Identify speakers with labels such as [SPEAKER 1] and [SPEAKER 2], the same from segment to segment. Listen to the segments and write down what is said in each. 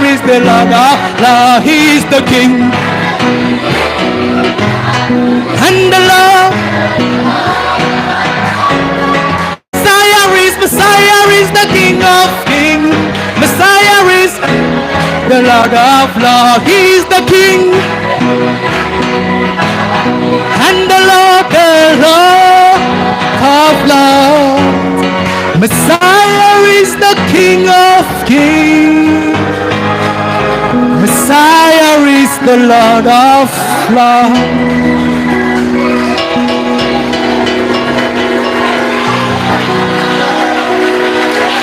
[SPEAKER 1] is the Lord of Lords, He is the King. And the Lord, Messiah is the King of Kings. Messiah is the Lord of Lords, He is the King. And the Lord of Lords. Messiah is the King of Kings. Messiah is the Lord of Lords.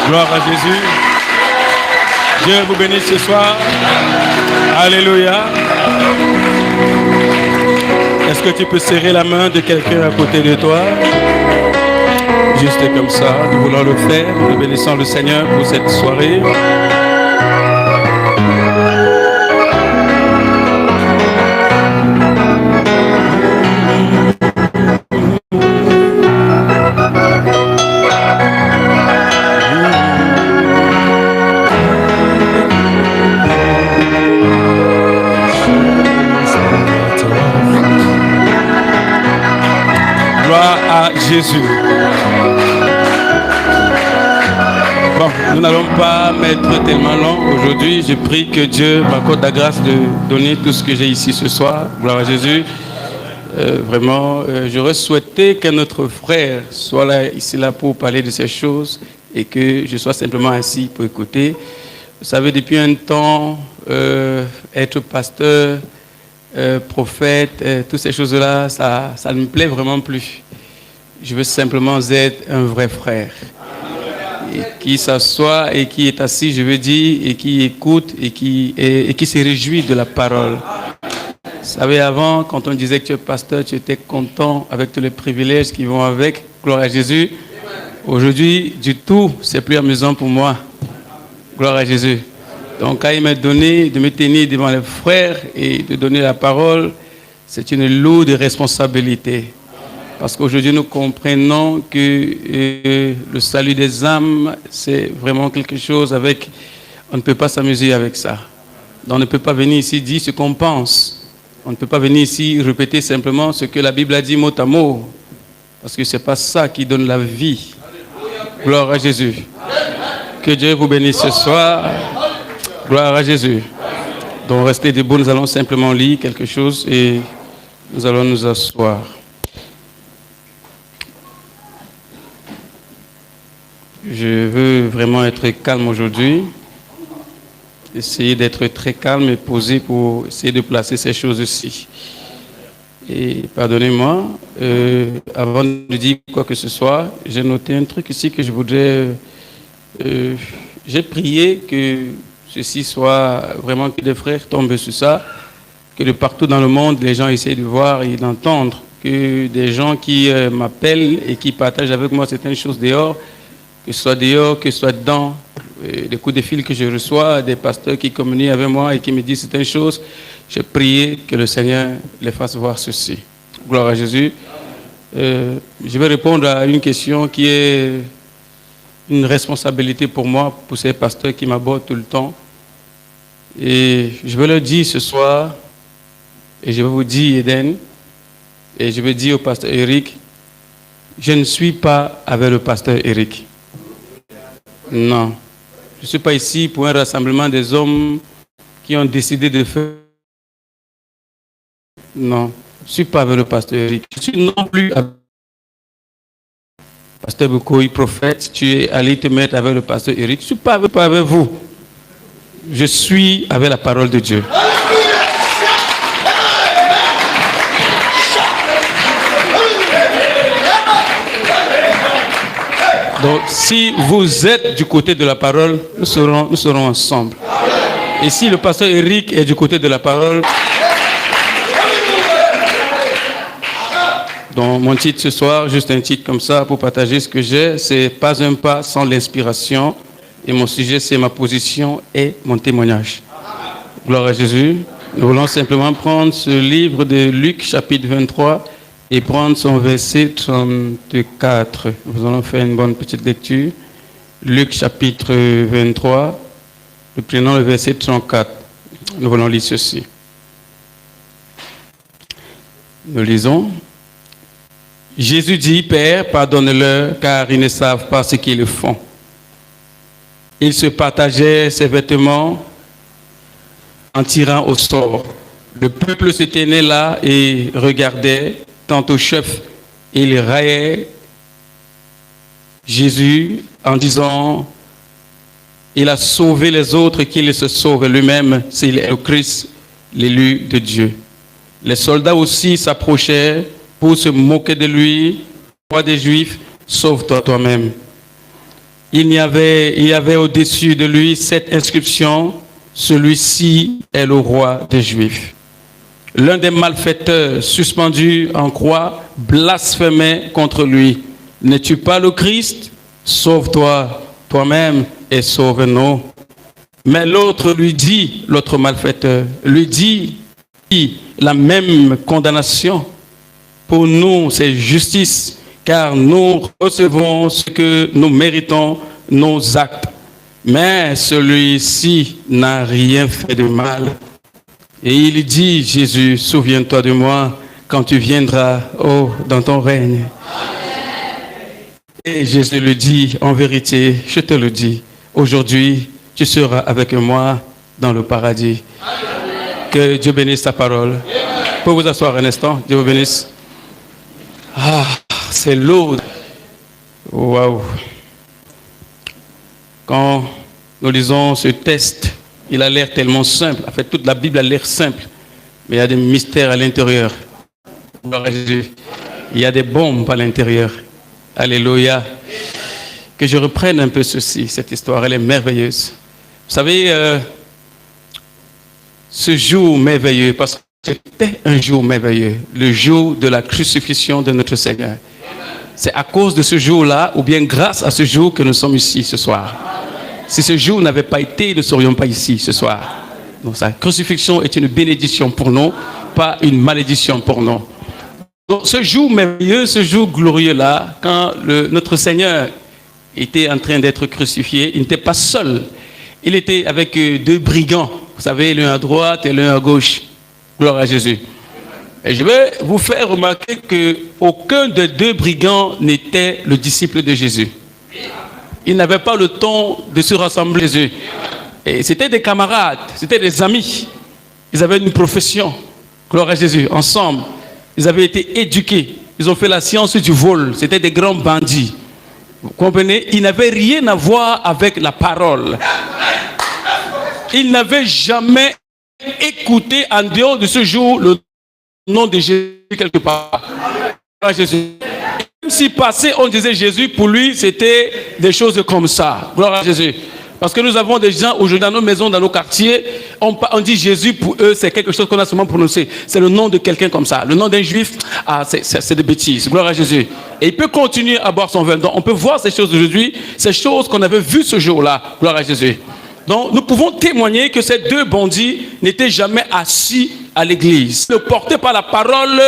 [SPEAKER 2] Gloire à Jésus. Dieu vous bénisse ce soir. Alléluia. Est-ce que tu peux serrer la main de quelqu'un à côté de toi? Juste comme ça, nous voulons le faire. Nous bénissons le Seigneur pour cette soirée. Jésus. Bon, nous n'allons pas mettre tellement long aujourd'hui. Je prie que Dieu m'accorde la grâce de donner tout ce que j'ai ici ce soir. Gloire à Jésus. Vraiment, j'aurais souhaité qu'un autre frère soit là, ici là pour parler de ces choses et que je sois simplement assis pour écouter. Vous savez, depuis un temps, être pasteur, prophète, toutes ces choses-là, ça ne me plaît vraiment plus. Je veux simplement être un vrai frère. Et qui s'assoit et qui est assis, je veux dire, et qui écoute et qui se réjouit de la parole. Vous savez, avant, quand on disait que tu es pasteur, tu étais content avec tous les privilèges qui vont avec. Gloire à Jésus. Aujourd'hui, du tout, c'est plus amusant pour moi. Gloire à Jésus. Donc, quand il m'a donné de me tenir devant les frères et de donner la parole, c'est une lourde responsabilité. Parce qu'aujourd'hui, nous comprenons que le salut des âmes, c'est vraiment quelque chose avec... On ne peut pas s'amuser avec ça. Donc, on ne peut pas venir ici dire ce qu'on pense. On ne peut pas venir ici répéter simplement ce que la Bible a dit mot à mot. Parce que ce n'est pas ça qui donne la vie. Gloire à Jésus. Que Dieu vous bénisse ce soir. Gloire à Jésus. Donc, restez debout. Nous allons simplement lire quelque chose et nous allons nous asseoir. Je veux vraiment être calme aujourd'hui, essayer d'être très calme et posé pour essayer de placer ces choses-ci. Et pardonnez-moi, avant de dire quoi que ce soit, j'ai noté un truc ici que je voudrais... j'ai prié que ceci soit vraiment que des frères tombent sur ça, que de partout dans le monde, les gens essayent de voir et d'entendre, que des gens qui m'appellent et qui partagent avec moi certaines choses dehors, que ce soit dehors, que ce soit dedans, des coups de fil que je reçois, des pasteurs qui communient avec moi et qui me disent certaines choses, j'ai prié que le Seigneur les fasse voir ceci. Gloire à Jésus. Je vais répondre à une question qui est une responsabilité pour moi, pour ces pasteurs qui m'abordent tout le temps. Et je vais leur dire ce soir, et je vais vous dire, Eden, et je vais dire au pasteur Eric, je ne suis pas avec le pasteur Eric. Non. Je ne suis pas ici pour un rassemblement des hommes qui ont décidé de faire. Non. Je ne suis pas avec le pasteur Eric. Je suis non plus avec le pasteur Bokoï, prophète. Tu es allé te mettre avec le pasteur Eric. Je ne suis pas avec vous. Je suis avec la parole de Dieu. Donc, si vous êtes du côté de la parole, nous serons ensemble. Et si le pasteur Eric est du côté de la parole, donc mon titre ce soir, juste un titre comme ça pour partager ce que j'ai, c'est « Pas un pas sans l'inspiration ». Et mon sujet, c'est ma position et mon témoignage. Gloire à Jésus. Nous voulons simplement prendre ce livre de Luc, chapitre 23, et prendre son verset 34. Nous allons faire une bonne petite lecture. Luc chapitre 23 Nous prenons le verset 34. Nous allons lire ceci. Nous lisons. Jésus dit, Père, pardonne-leur, car ils ne savent pas ce qu'ils font. Il se partageait ses vêtements en tirant au sort. Le peuple se tenait là et regardait. Quant au chef, il raillait Jésus en disant, il a sauvé les autres, qu'il se sauve lui-même s'il est le Christ, l'élu de Dieu. Les soldats aussi s'approchaient pour se moquer de lui. Roi des Juifs, sauve-toi toi-même. Il y avait au-dessus de lui cette inscription, celui-ci est le roi des Juifs. L'un des malfaiteurs suspendus en croix blasphémait contre lui. N'es-tu pas le Christ? Sauve-toi toi-même et sauve-nous. Mais l'autre l'autre malfaiteur, lui dit la même condamnation. Pour nous, c'est justice, car nous recevons ce que nous méritons, nos actes. Mais celui-ci n'a rien fait de mal. Et il dit, Jésus, souviens-toi de moi quand tu viendras, dans ton règne. Et Jésus lui dit, en vérité, je te le dis, aujourd'hui, tu seras avec moi dans le paradis. Que Dieu bénisse ta parole. Vous pouvez vous asseoir un instant, Dieu vous bénisse. Ah, c'est lourd. Waouh. Quand nous lisons ce texte, il a l'air tellement simple. En fait, toute la Bible a l'air simple. Mais il y a des mystères à l'intérieur. Gloire à Jésus. Il y a des bombes à l'intérieur. Alléluia. Que je reprenne un peu ceci, cette histoire, elle est merveilleuse. Vous savez, ce jour merveilleux, parce que c'était un jour merveilleux, le jour de la crucifixion de notre Seigneur. C'est à cause de ce jour-là, ou bien grâce à ce jour, que nous sommes ici ce soir. Si ce jour n'avait pas été, nous ne serions pas ici ce soir. Donc sa crucifixion est une bénédiction pour nous, pas une malédiction pour nous. Donc ce jour merveilleux, ce jour glorieux-là, quand notre Seigneur était en train d'être crucifié, il n'était pas seul. Il était avec deux brigands, vous savez, l'un à droite et l'un à gauche. Gloire à Jésus. Et je vais vous faire remarquer qu'aucun des deux brigands n'était le disciple de Jésus. Ils n'avaient pas le temps de se rassembler à Jésus. Et c'était des camarades, c'était des amis. Ils avaient une profession. Gloire à Jésus, ensemble. Ils avaient été éduqués. Ils ont fait la science du vol. C'était des grands bandits. Vous comprenez? Ils n'avaient rien à voir avec la parole. Ils n'avaient jamais écouté en dehors de ce jour le nom de Jésus quelque part. Gloire à Jésus. Même si passé, on disait Jésus, pour lui, c'était des choses comme ça. Gloire à Jésus. Parce que nous avons des gens aujourd'hui dans nos maisons, dans nos quartiers, on dit Jésus, pour eux, c'est quelque chose qu'on a seulement prononcé. C'est le nom de quelqu'un comme ça. Le nom d'un juif, c'est des bêtises. Gloire à Jésus. Et il peut continuer à boire son vin. Donc on peut voir ces choses aujourd'hui, ces choses qu'on avait vues ce jour-là. Gloire à Jésus. Donc nous pouvons témoigner que ces deux bandits n'étaient jamais assis à l'église. Ne portaient pas la parole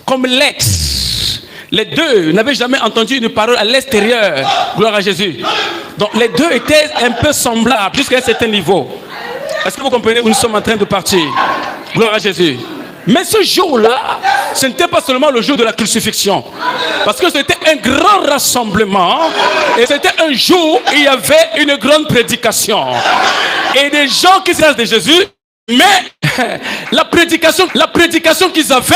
[SPEAKER 2] comme l'ex. Les deux n'avaient jamais entendu une parole à l'extérieur. Gloire à Jésus. Donc les deux étaient un peu semblables jusqu'à un certain niveau. Est-ce que vous comprenez où nous sommes en train de partir? Gloire à Jésus. Mais ce jour-là, ce n'était pas seulement le jour de la crucifixion. Parce que c'était un grand rassemblement. Et c'était un jour où il y avait une grande prédication. Et des gens qui s'agissent de Jésus. Mais la prédication qu'ils avaient,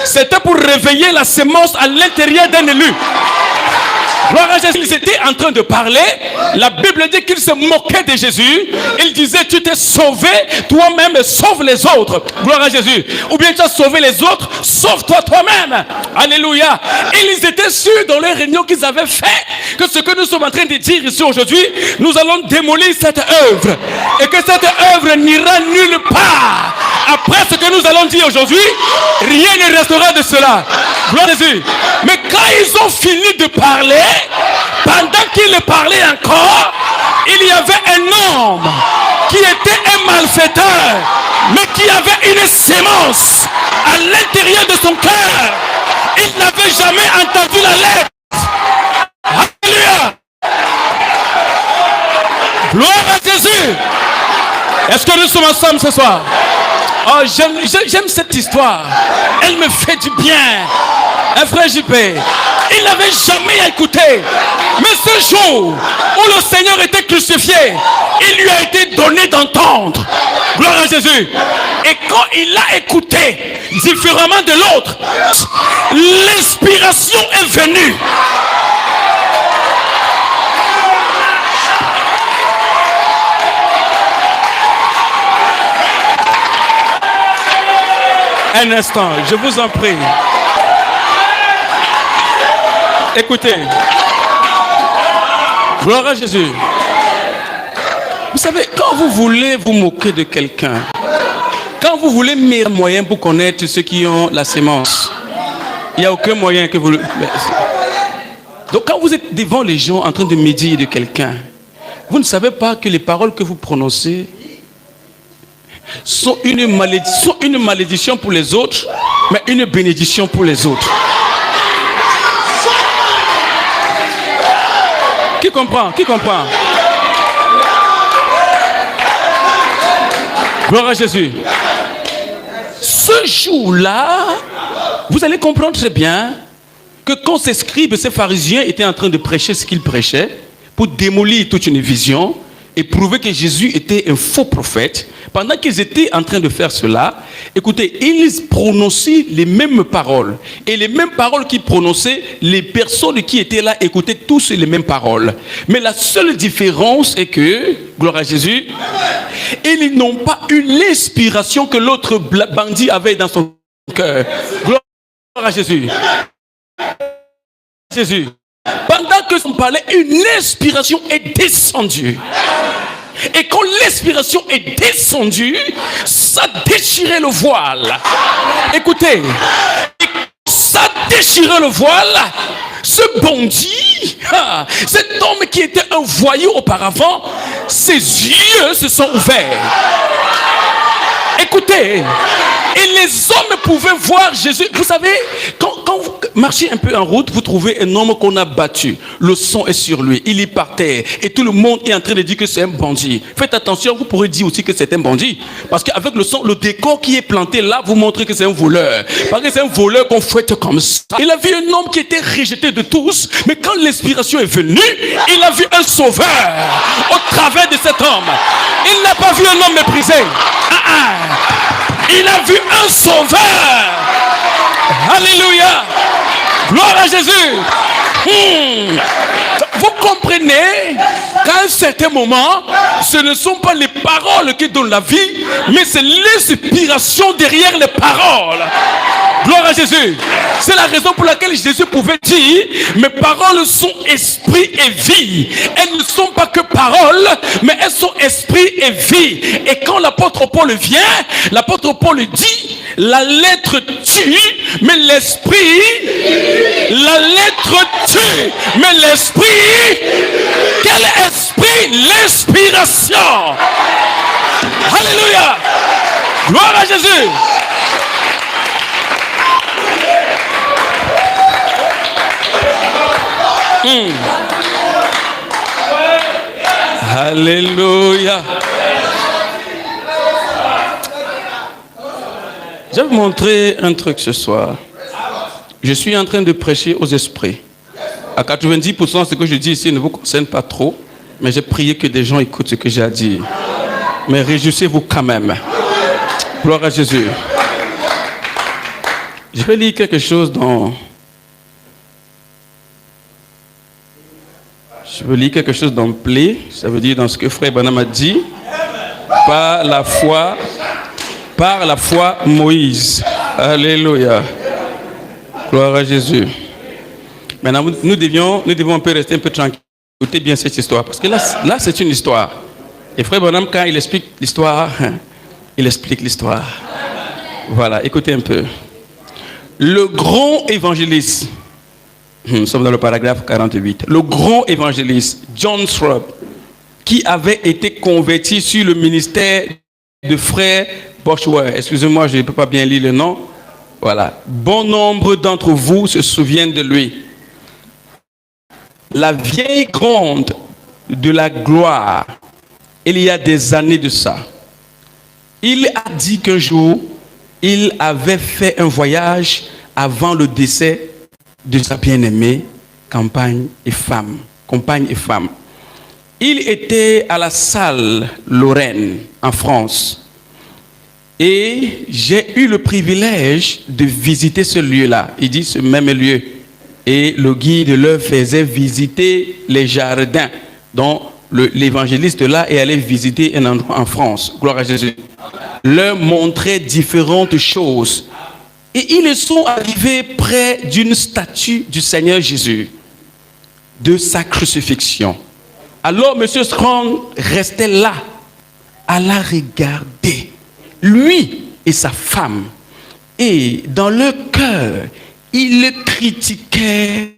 [SPEAKER 2] c'était pour réveiller la sémence à l'intérieur d'un élu. Gloire à Jésus, ils étaient en train de parler. La Bible dit qu'ils se moquaient de Jésus. Ils disaient, tu t'es sauvé toi-même et sauve les autres. Gloire à Jésus. Ou bien tu as sauvé les autres, sauve-toi toi-même. Alléluia. Ils étaient sûrs dans les réunions qu'ils avaient fait que ce que nous sommes en train de dire ici aujourd'hui, nous allons démolir cette œuvre. Et que cette œuvre n'ira nulle part. Après ce que nous allons dire aujourd'hui, rien ne restera de cela. Gloire à Jésus. Mais quand ils ont fini de parler, pendant qu'ils parlaient encore, il y avait un homme qui était un malfaiteur, mais qui avait une sémence à l'intérieur de son cœur. Il n'avait jamais entendu la lettre. Alléluia. Gloire à Jésus. Est-ce que nous sommes ensemble ce soir? Oh, j'aime cette histoire. Elle me fait du bien. Un frère JP, il n'avait jamais écouté. Mais ce jour où le Seigneur était crucifié, il lui a été donné d'entendre. Gloire à Jésus. Et quand il l'a écouté, différemment de l'autre, l'inspiration est venue. Un instant, je vous en prie. Écoutez. Gloire à Jésus. Vous savez, quand vous voulez vous moquer de quelqu'un, quand vous voulez meilleur moyen pour connaître ceux qui ont la sémence, il n'y a aucun moyen que vous le... Donc quand vous êtes devant les gens en train de médire de quelqu'un, vous ne savez pas que les paroles que vous prononcez sont une malédiction pour les autres, mais une bénédiction pour les autres. Qui comprend? Qui comprend? Gloire à Jésus. Ce jour-là, vous allez comprendre très bien que quand ces scribes et ces pharisiens étaient en train de prêcher ce qu'ils prêchaient, pour démolir toute une vision et prouver que Jésus était un faux prophète, pendant qu'ils étaient en train de faire cela, écoutez, ils prononçaient les mêmes paroles. Et les mêmes paroles qu'ils prononçaient, les personnes qui étaient là écoutaient tous les mêmes paroles. Mais la seule différence est que, gloire à Jésus, ils n'ont pas eu l'inspiration que l'autre bandit avait dans son cœur. Gloire à Jésus. Jésus. Pendant que son parlait, une inspiration est descendue. Et quand l'inspiration est descendue, ça déchirait le voile. Écoutez, ça déchirait le voile. Ce bandit, cet homme qui était un voyou auparavant, ses yeux se sont ouverts. Écoutez, et les hommes pouvaient voir Jésus. Vous savez, quand vous marchez un peu en route, vous trouvez un homme qu'on a battu. Le sang est sur lui, il est par terre. Et tout le monde est en train de dire que c'est un bandit. Faites attention, vous pourrez dire aussi que c'est un bandit. Parce qu'avec le sang, le décor qui est planté là, vous montrez que c'est un voleur. Parce que c'est un voleur qu'on fouette comme ça. Il a vu un homme qui était rejeté de tous. Mais quand l'inspiration est venue, il a vu un sauveur au travers de cet homme. Il n'a pas vu un homme méprisé. Il a vu un sauveur. Alléluia. Gloire à Jésus. Vous comprenez qu'à un certain moment, ce ne sont pas les paroles qui donnent la vie, mais c'est l'inspiration derrière les paroles. Gloire à Jésus. C'est la raison pour laquelle Jésus pouvait dire: mes paroles sont esprit et vie. Elles ne sont pas que paroles, mais elles sont esprit et vie. Et quand l'apôtre Paul vient, l'apôtre Paul dit: la lettre tue, mais l'esprit, la lettre tue, mais l'esprit, quel esprit? L'inspiration. Alléluia. Gloire à Jésus. Alléluia. Je vais vous montrer un truc ce soir. Je suis en train de prêcher aux esprits. À 90%, ce que je dis ici ne vous concerne pas trop, mais j'ai prié que des gens écoutent ce que j'ai à dire. Mais réjouissez-vous quand même. Gloire à Jésus. Je vais lire quelque chose dans... Je veux lire quelque chose dans Play, ça veut dire dans ce que Frère Branham a dit. Par la foi, Moïse. Alléluia. Gloire à Jésus. Maintenant, nous devons un peu rester un peu tranquilles. Écoutez bien cette histoire, parce que là c'est une histoire. Et Frère Branham, quand il explique l'histoire, il explique l'histoire. Voilà, écoutez un peu. Le grand évangéliste, nous sommes dans le paragraphe 48. Le grand évangéliste John Stroud, qui avait été converti sur le ministère de frère Bosworth. Excusez-moi, je ne peux pas bien lire le nom. Voilà. Bon nombre d'entre vous se souviennent de lui. La vieille gronde de la gloire il y a des années de ça. Il a dit qu'un jour, il avait fait un voyage avant le décès de sa bien-aimée, compagne et femme. Il était à la salle Lorraine, en France. Et j'ai eu le privilège de visiter ce lieu-là. Il dit ce même lieu. Et le guide leur faisait visiter les jardins. Donc, l'évangéliste là est allé visiter un endroit en France. Gloire à Jésus. Leur montrait différentes choses. Et ils sont arrivés près d'une statue du Seigneur Jésus, de sa crucifixion. Alors M. Strong restait là, à la regarder, lui et sa femme. Et dans leur cœur, ils critiquaient,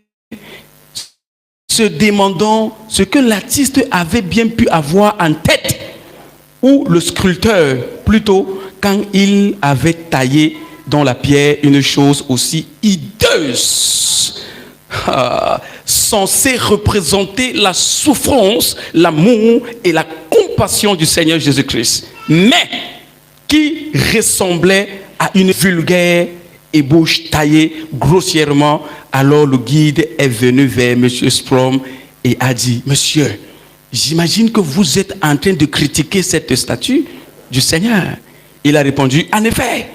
[SPEAKER 2] se demandant ce que l'artiste avait bien pu avoir en tête, ou le sculpteur plutôt, quand il avait taillé dans la pierre une chose aussi hideuse, censée représenter la souffrance, l'amour et la compassion du Seigneur Jésus-Christ, mais qui ressemblait à une vulgaire ébauche taillée grossièrement. Alors le guide est venu vers M. Strom et a dit: Monsieur, j'imagine que vous êtes en train de critiquer cette statue du Seigneur. Il a répondu: en effet.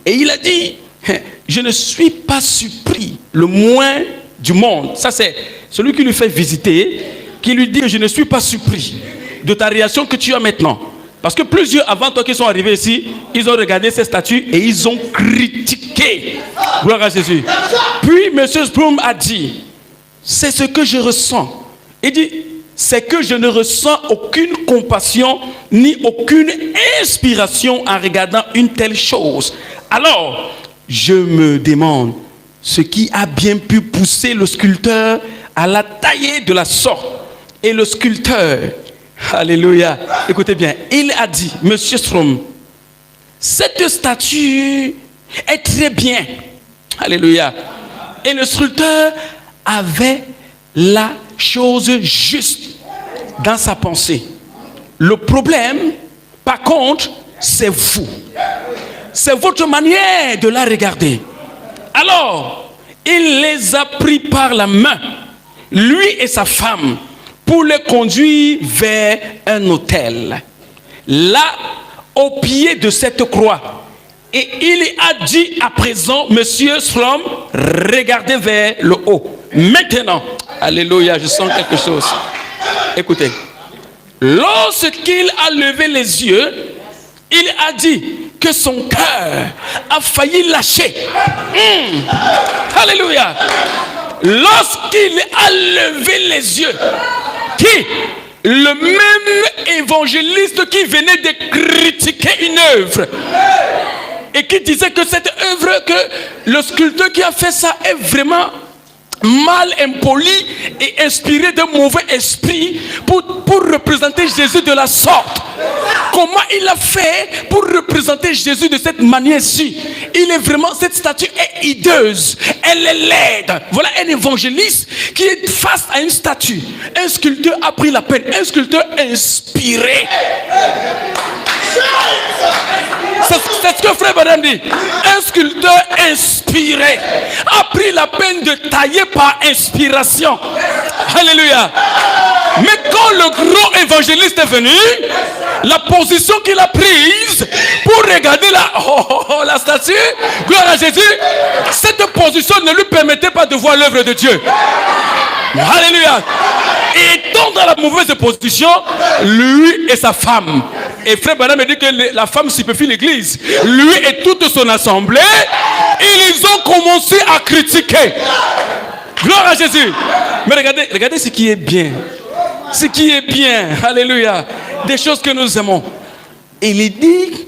[SPEAKER 2] Et il a dit: je ne suis pas surpris, le moins du monde. Ça, c'est celui qui lui fait visiter, qui lui dit: je ne suis pas surpris de ta réaction que tu as maintenant. Parce que plusieurs avant toi qui sont arrivés ici, ils ont regardé ces statues et ils ont critiqué. Gloire à Jésus. Puis M. Sprum a dit: c'est ce que je ressens. Il dit: c'est que je ne ressens aucune compassion ni aucune inspiration en regardant une telle chose. Alors, je me demande ce qui a bien pu pousser le sculpteur à la tailler de la sorte. Et le sculpteur, alléluia, écoutez bien, il a dit: Monsieur Strom, cette statue est très bien. Alléluia. Et le sculpteur avait la chose juste dans sa pensée. Le problème, par contre, c'est vous. C'est votre manière de la regarder. Alors, il les a pris par la main, lui et sa femme, pour les conduire vers un autel. Là, au pied de cette croix. Et il a dit à présent: Monsieur Strom, regardez vers le haut. Maintenant, alléluia, je sens quelque chose. Écoutez. Lorsqu'il a levé les yeux, il a dit que son cœur a failli lâcher. Alléluia. Lorsqu'il a levé les yeux, le même évangéliste qui venait de critiquer une œuvre et qui disait que cette œuvre, que le sculpteur qui a fait ça est vraiment mal impoli et inspiré d'un mauvais esprit pour représenter Jésus de la sorte. Comment il a fait pour représenter Jésus de cette manière-ci? Il est vraiment, cette statue est hideuse, elle est laide. Voilà un évangéliste qui est face à une statue. Un sculpteur a pris la peine, un sculpteur inspiré. C'est ce que Frère Branham dit. Un sculpteur inspiré a pris la peine de tailler par inspiration. Alléluia. Mais quand le grand évangéliste est venu, la position qu'il a prise pour regarder la statue, gloire à Jésus, cette position ne lui permettait pas de voir l'œuvre de Dieu. Alléluia. Et étant dans la mauvaise position, lui et sa femme. Et Frère Branham me dit que la femme stupéfie l'église. Lui et toute son assemblée, ils ont commencé à critiquer. Gloire à Jésus. Mais regardez ce qui est bien. Ce qui est bien. Alléluia. Des choses que nous aimons. Et il dit,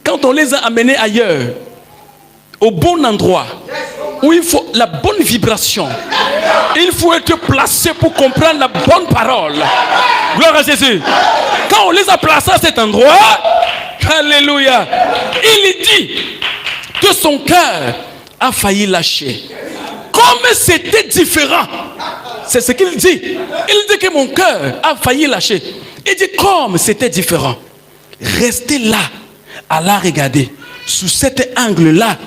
[SPEAKER 2] quand on les a amenés ailleurs, au bon endroit, où il faut la bonne vibration, il faut être placé pour comprendre la bonne parole. Gloire à Jésus. Quand on les a placés à cet endroit, alléluia, il dit que son cœur a failli lâcher. Comme c'était différent, c'est ce qu'il dit. Il dit que mon cœur a failli lâcher. Il dit comme c'était différent. Restez là, à la regarder, sous cet angle-là.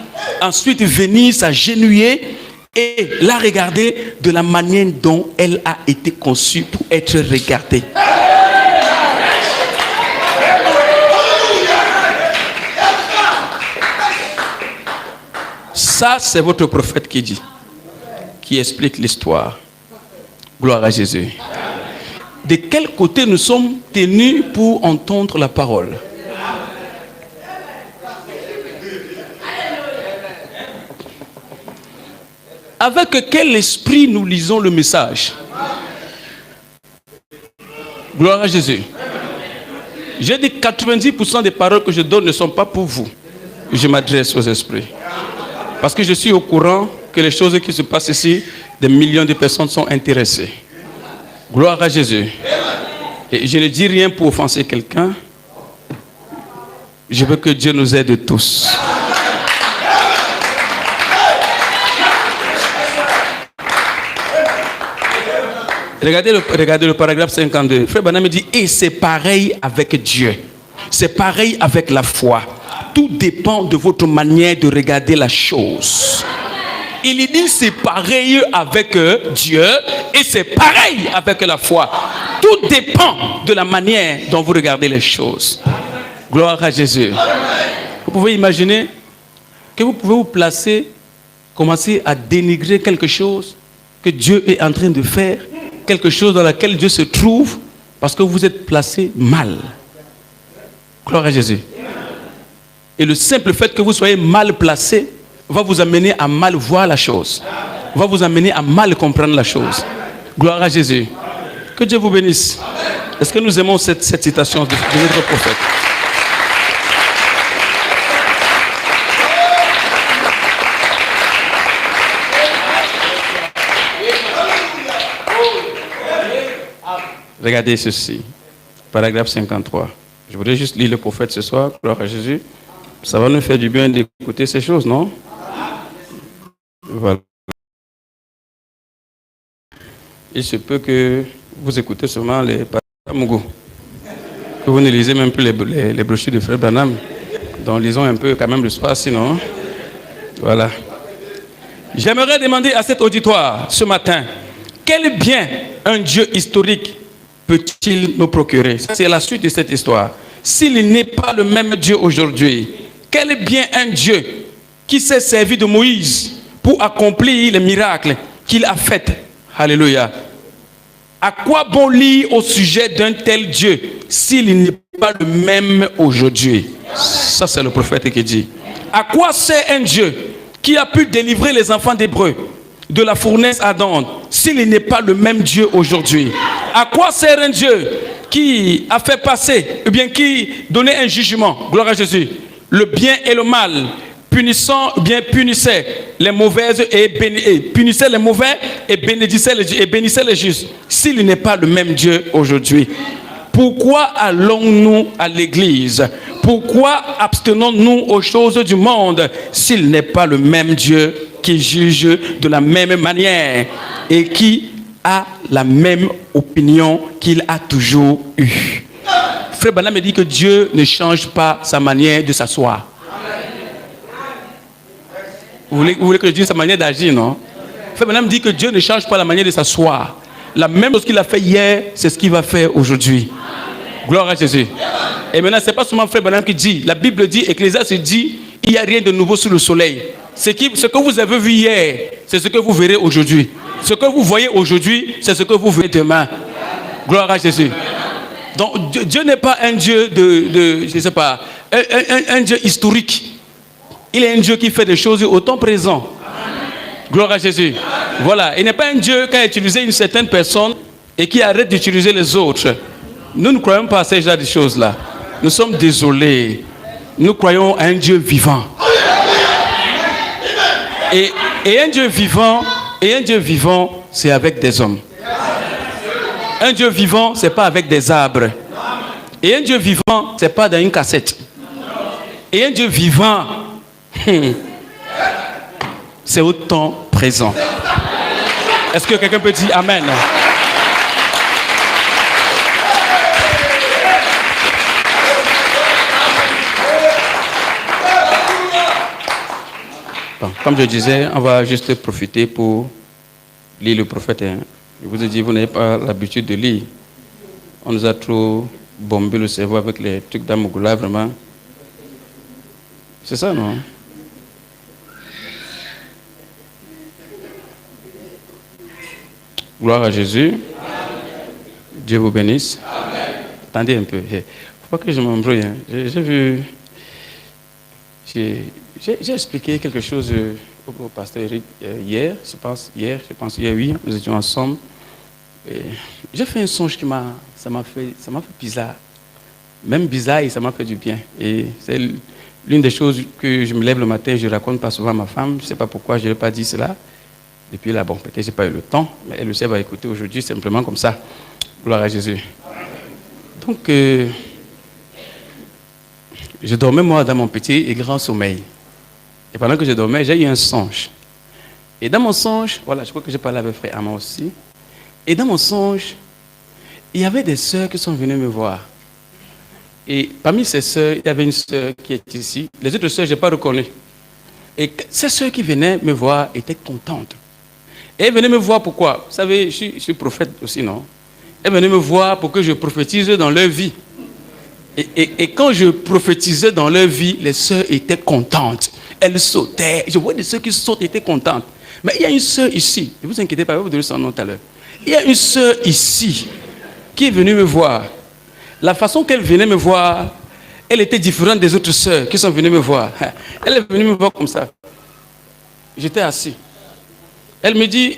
[SPEAKER 2] Ensuite, venir s'agenouiller et la regarder de la manière dont elle a été conçue pour être regardée. Ça, c'est votre prophète qui dit, qui explique l'histoire. Gloire à Jésus. De quel côté nous sommes tenus pour entendre la parole? Avec quel esprit nous lisons le message? Gloire à Jésus. J'ai dit 90% des paroles que je donne ne sont pas pour vous. Je m'adresse aux esprits. Parce que je suis au courant que les choses qui se passent ici, des millions de personnes sont intéressées. Gloire à Jésus. Et je ne dis rien pour offenser quelqu'un. Je veux que Dieu nous aide tous. Regardez le paragraphe 52. Frère Branham dit, et c'est pareil avec Dieu. C'est pareil avec la foi. Tout dépend de votre manière de regarder la chose. Il dit, c'est pareil avec Dieu et c'est pareil avec la foi. Tout dépend de la manière dont vous regardez les choses. Gloire à Jésus. Vous pouvez imaginer que vous pouvez vous placer, commencer à dénigrer quelque chose que Dieu est en train de faire, quelque chose dans laquelle Dieu se trouve, parce que vous êtes placé mal. Gloire à Jésus. Et le simple fait que vous soyez mal placé va vous amener à mal voir la chose, va vous amener à mal comprendre la chose. Gloire à Jésus. Que Dieu vous bénisse. Est-ce que nous aimons cette citation de notre prophète? Regardez ceci, paragraphe 53. Je voudrais juste lire le prophète ce soir, gloire à Jésus. Ça va nous faire du bien d'écouter ces choses, non? Voilà. Il se peut que vous écoutez seulement les paragraphes, que vous ne lisez même plus les brochures de Frère Branham. Donc lisons un peu quand même le soir, sinon. Voilà. J'aimerais demander à cet auditoire ce matin, quel bien un Dieu historique peut-il nous procurer? C'est la suite de cette histoire. S'il n'est pas le même Dieu aujourd'hui, quel est bien un Dieu qui s'est servi de Moïse pour accomplir les miracles qu'il a faits? Alléluia. À quoi bon lire au sujet d'un tel Dieu s'il n'est pas le même aujourd'hui? Ça, c'est le prophète qui dit. À quoi sert un Dieu qui a pu délivrer les enfants d'Hébreu de la fournaise ardente s'il n'est pas le même Dieu aujourd'hui? À quoi sert un Dieu qui a fait passer, ou bien qui donnait un jugement, gloire à Jésus, le bien et le mal, punissait les mauvaises et punissait les mauvais et bénissait les justes, s'il n'est pas le même Dieu aujourd'hui? Pourquoi allons-nous à l'église? Pourquoi abstenons-nous aux choses du monde s'il n'est pas le même Dieu qui juge de la même manière et qui a la même opinion qu'il a toujours eue? Frère Branham me dit que Dieu ne change pas sa manière de s'asseoir. Vous voulez que je dise sa manière d'agir, non? Frère Branham dit que Dieu ne change pas la manière de s'asseoir. La même chose qu'il a fait hier, c'est ce qu'il va faire aujourd'hui. Gloire à Jésus. Et maintenant, ce n'est pas seulement Frère Branham qui dit. La Bible dit, Ecclésiaste dit, il n'y a rien de nouveau sous le soleil. Ce que vous avez vu hier, c'est ce que vous verrez aujourd'hui. Ce que vous voyez aujourd'hui, c'est ce que vous verrez demain. Gloire à Jésus. Donc, Dieu n'est pas un Dieu je ne sais pas, un Dieu historique. Il est un Dieu qui fait des choses au temps présent. Gloire à Jésus. Voilà. Il n'est pas un Dieu qui a utilisé une certaine personne et qui arrête d'utiliser les autres. Nous ne croyons pas à ces genre de choses-là. Nous sommes désolés. Nous croyons à un Dieu vivant. Et un Dieu vivant, c'est avec des hommes. Un Dieu vivant, c'est pas avec des arbres. Et un Dieu vivant, c'est pas dans une cassette. Et un Dieu vivant, c'est au temps présent. Est-ce que quelqu'un peut dire Amen? Bon, comme je disais, on va juste profiter pour lire le prophète. Hein. Je vous ai dit, vous n'avez pas l'habitude de lire. On nous a trop bombé le cerveau avec les trucs d'Amogoula, vraiment. C'est ça, non? Gloire à Jésus. Dieu vous bénisse. Amen. Attendez un peu. Il ne faut pas que je m'embrouille. Hein. J'ai vu... J'ai expliqué quelque chose au pasteur Eric hier, je pense, oui, nous étions ensemble. J'ai fait un songe ça m'a fait bizarre. Même bizarre et ça m'a fait du bien. Et c'est l'une des choses que je me lève le matin, je raconte pas souvent à ma femme, je ne sais pas pourquoi je n'ai pas dit cela. Depuis là, bon, peut-être je n'ai pas eu le temps, mais elle aussi va écouter aujourd'hui, simplement comme ça. Gloire à Jésus. Donc, je dormais moi dans mon petit et grand sommeil. Et pendant que je dormais, j'ai eu un songe. Et dans mon songe, voilà, je crois que j'ai parlé avec frère Ama aussi. Et dans mon songe, il y avait des sœurs qui sont venues me voir. Et parmi ces sœurs, il y avait une sœur qui est ici. Les autres sœurs, je n'ai pas reconnu. Et ces sœurs qui venaient me voir étaient contentes. Et elles venaient me voir pourquoi? Vous savez, je suis prophète aussi, non? Elles venaient me voir pour que je prophétise dans leur vie. Et quand je prophétisais dans leur vie, les sœurs étaient contentes. Elles sautaient. Je vois des sœurs qui sautent et étaient contentes. Mais il y a une sœur ici. Ne vous inquiétez pas, je vais vous donner son nom tout à l'heure. Il y a une sœur ici qui est venue me voir. La façon qu'elle venait me voir, elle était différente des autres sœurs qui sont venues me voir. Elle est venue me voir comme ça. J'étais assis. Elle me dit,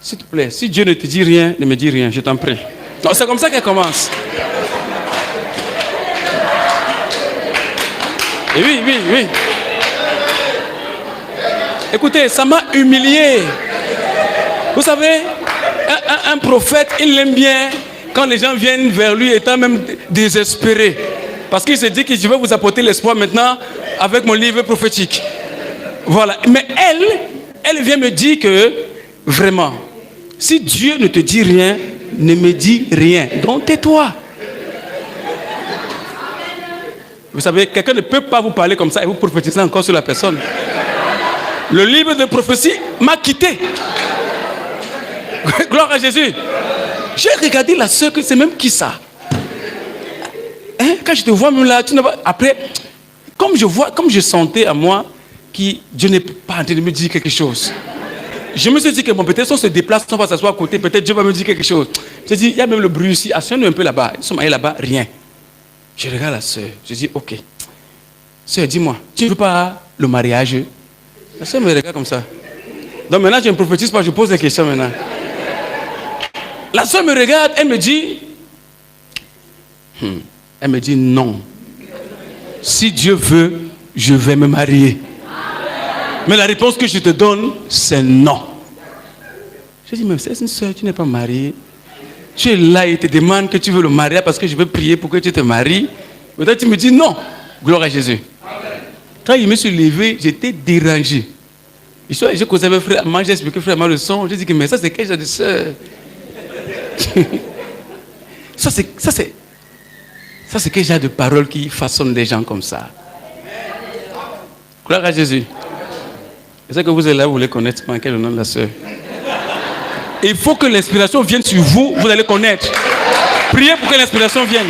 [SPEAKER 2] s'il te plaît, si Dieu ne te dit rien, ne me dis rien, je t'en prie. Donc c'est comme ça qu'elle commence. Et oui. Écoutez, ça m'a humilié. Vous savez, un prophète, il l'aime bien quand les gens viennent vers lui étant même désespérés. Parce qu'il se dit que je vais vous apporter l'espoir maintenant avec mon livre prophétique. Voilà. Mais elle vient me dire que, vraiment, si Dieu ne te dit rien, ne me dis rien. Donc tais-toi. Vous savez, quelqu'un ne peut pas vous parler comme ça et vous prophétiser encore sur la personne. Le livre de prophétie m'a quitté. Gloire à Jésus. J'ai regardé la sœur, que c'est même qui ça? Hein? Quand je te vois même là, tu ne vas... Après, comme je sentais à moi que Dieu n'est pas en train de me dire quelque chose. Je me suis dit que bon, peut-être si on se déplace, on va s'asseoir à côté, peut-être Dieu va me dire quelque chose. J'ai dit, il y a même le bruit ici, assis-nous un peu là-bas. Ils sont allés là-bas, rien. Je regarde la sœur, je dis, ok. Sœur, dis-moi, tu ne veux pas le mariage? La sœur me regarde comme ça. Donc maintenant, je ne prophétise pas, je pose des questions maintenant. La sœur me regarde, elle me dit, non. Si Dieu veut, je vais me marier. Mais la réponse que je te donne, c'est non. Je dis, mais c'est une sœur, tu n'es pas mariée. Tu es là et te demande que tu veux le marier parce que je veux prier pour que tu te maries. Maintenant, tu me dis non. Gloire à Jésus. Amen. Quand il me suis levé, j'étais dérangé. J'ai causé avec frère Amand, j'ai expliqué frère Amand le son. J'ai dit que mais ça c'est quel genre de sœur? Ça c'est quel genre de parole qui façonne les gens comme ça? Gloire à Jésus. C'est ça que vous êtes là, vous voulez connaître, quel est le nom de la sœur? Il faut que l'inspiration vienne sur vous, vous allez connaître. Priez pour que l'inspiration vienne.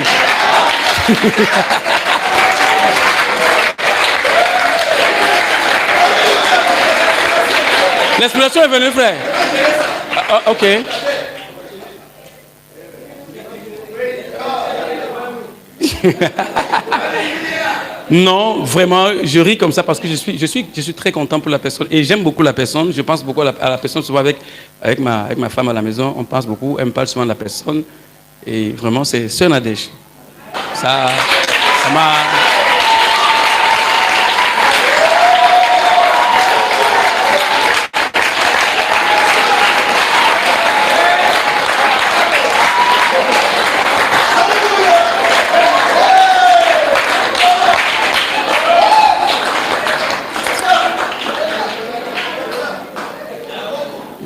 [SPEAKER 2] L'inspiration est venue, frère. Ok. Non, vraiment, je ris comme ça parce que je suis très content pour la personne et j'aime beaucoup la personne. Je pense beaucoup à la personne, souvent avec ma femme à la maison, on pense beaucoup, elle me parle souvent de la personne et vraiment c'est Sœur Nadège. Ça m'a...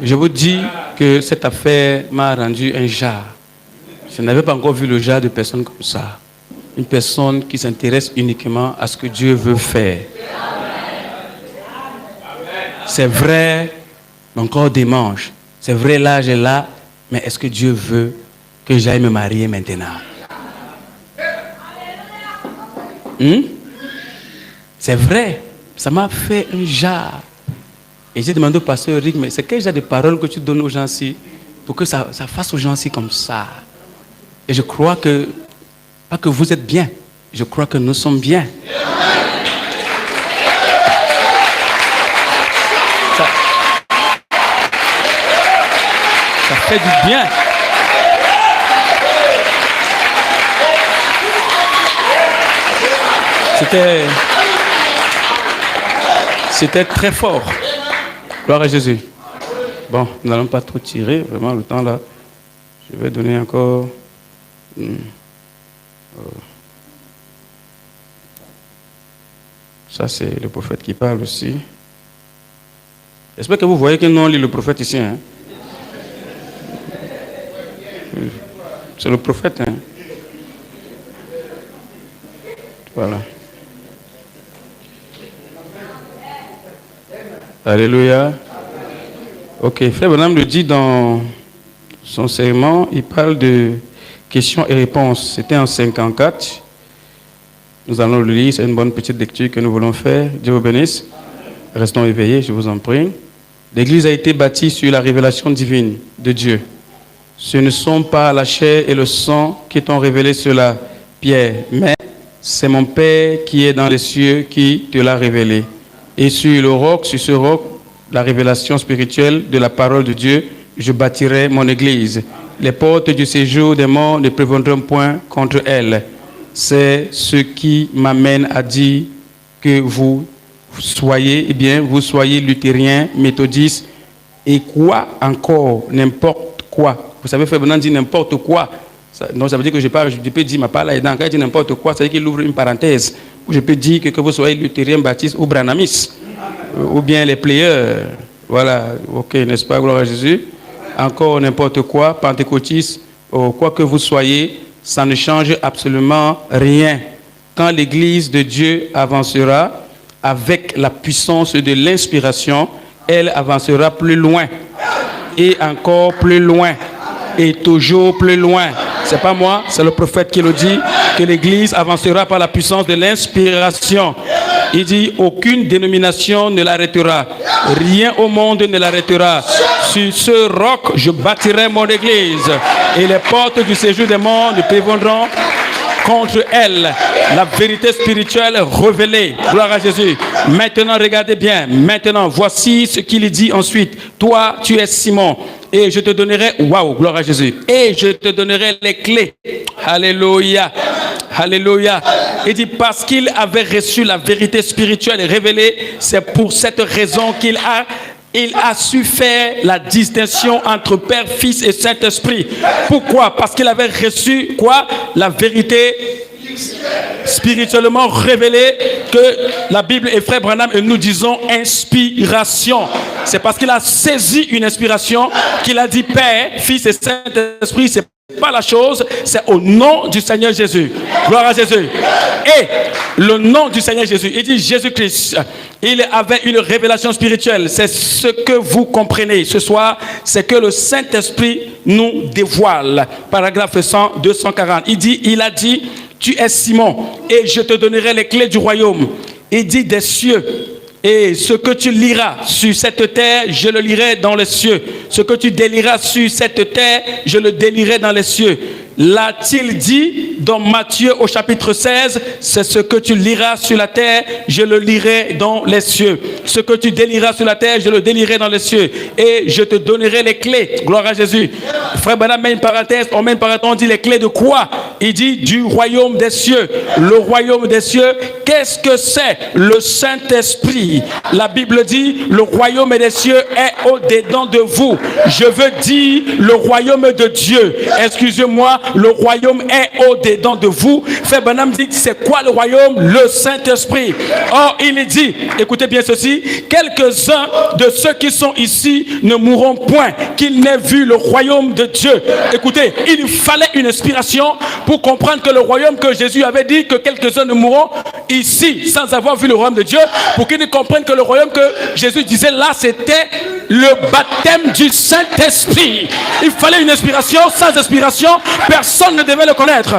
[SPEAKER 2] je vous dis que cette affaire m'a rendu un jar. Je n'avais pas encore vu le genre de personne comme ça. Une personne qui s'intéresse uniquement à ce que Dieu veut faire. C'est vrai, mon corps démange. C'est vrai, l'âge est là, mais est-ce que Dieu veut que j'aille me marier maintenant? C'est vrai, ça m'a fait un jar. Et j'ai demandé au pasteur Rick, mais c'est quel genre de paroles que tu donnes aux gens-ci pour que ça fasse aux gens-ci comme ça? Et je crois que, pas que vous êtes bien, je crois que nous sommes bien. Ça fait du bien. C'était très fort. Gloire à Jésus. Bon, nous n'allons pas trop tirer, vraiment, le temps là. Je vais donner encore... Ça, c'est le prophète qui parle aussi. J'espère que vous voyez que non, lit le prophète ici. Hein? C'est le prophète. Hein? Voilà. Alléluia. Ok, Frère Branham le dit dans son serment, il parle de questions et réponses. C'était en 54. Nous allons le lire, c'est une bonne petite lecture que nous voulons faire. Dieu vous bénisse. Restons éveillés, je vous en prie. L'Église a été bâtie sur la révélation divine de Dieu. Ce ne sont pas la chair et le sang qui t'ont révélé cela, Pierre, mais c'est mon Père qui est dans les cieux qui te l'a révélé. Et sur le roc, sur ce roc, la révélation spirituelle de la parole de Dieu, je bâtirai mon Église. Les portes du séjour des morts ne prévaudront point contre elle. C'est ce qui m'amène à dire que vous soyez luthériens, méthodistes, et quoi encore, n'importe quoi. Vous savez, Frère Branham dit n'importe quoi. Donc ça veut dire que je peux dire ma parole là-dedans. Quand il dit n'importe quoi, ça veut dire qu'il ouvre une parenthèse. Où je peux dire que vous soyez luthérien, baptiste ou branamis, ou bien les players. Voilà, ok, n'est-ce pas, gloire à Jésus. Encore n'importe quoi, pentecôtiste, quoi que vous soyez, ça ne change absolument rien. Quand l'Église de Dieu avancera avec la puissance de l'inspiration, elle avancera plus loin et encore plus loin et toujours plus loin. C'est pas moi, c'est le prophète qui le dit, que l'Église avancera par la puissance de l'inspiration. Il dit, aucune dénomination ne l'arrêtera. Rien au monde ne l'arrêtera. Sur ce roc, je bâtirai mon Église. Et les portes du séjour des morts ne prévaudront contre elle. La vérité spirituelle révélée. Gloire à Jésus. Maintenant, regardez bien. Maintenant, voici ce qu'il dit ensuite. Toi, tu es Simon. Et je te donnerai, waouh, gloire à Jésus. Et je te donnerai les clés. Alléluia. Alléluia. Il dit parce qu'il avait reçu la vérité spirituelle révélée, c'est pour cette raison qu'il a su faire la distinction entre Père, Fils et Saint-Esprit. Pourquoi? Parce qu'il avait reçu quoi? La vérité spirituellement révélée, que la Bible et Frère Branham et nous disons inspiration. C'est parce qu'il a saisi une inspiration qu'il a dit Père, Fils et Saint-Esprit. C'est pas la chose, c'est au nom du Seigneur Jésus. Gloire à Jésus. Et le nom du Seigneur Jésus, il dit Jésus-Christ, il avait une révélation spirituelle. C'est ce que vous comprenez ce soir, c'est que le Saint-Esprit nous dévoile. Paragraphe 240. Il a dit, tu es Simon et je te donnerai les clés du royaume. Il dit des cieux. Et ce que tu liras sur cette terre, je le lirai dans les cieux. Ce que tu délieras sur cette terre, je le délierai dans les cieux. L'a-t-il dit dans Matthieu au chapitre 16, c'est ce que tu liras sur la terre, je le lirai dans les cieux. Ce que tu délieras sur la terre, je le délierai dans les cieux. Et je te donnerai les clés. Gloire à Jésus. Frère Branham met une parenthèse, on dit les clés de quoi? Il dit du royaume des cieux. Le royaume des cieux, qu'est-ce que c'est? Le Saint-Esprit. La Bible dit, le royaume des cieux est au-dedans de vous. Je veux dire le royaume de Dieu. Excusez-moi, le royaume est au-dedans de vous. Frère Branham dit, c'est quoi le royaume? Le Saint-Esprit. Or, il dit, écoutez bien ceci, quelques-uns de ceux qui sont ici ne mourront point, qu'ils n'aient vu le royaume de Dieu. Écoutez, il fallait une inspiration pour comprendre que le royaume que Jésus avait dit que quelques-uns ne mourront ici sans avoir vu le royaume de Dieu, pour qu'ils comprennent que le royaume que Jésus disait là, c'était le baptême du Saint-Esprit. Il fallait une inspiration. Sans inspiration, personne ne devait le connaître.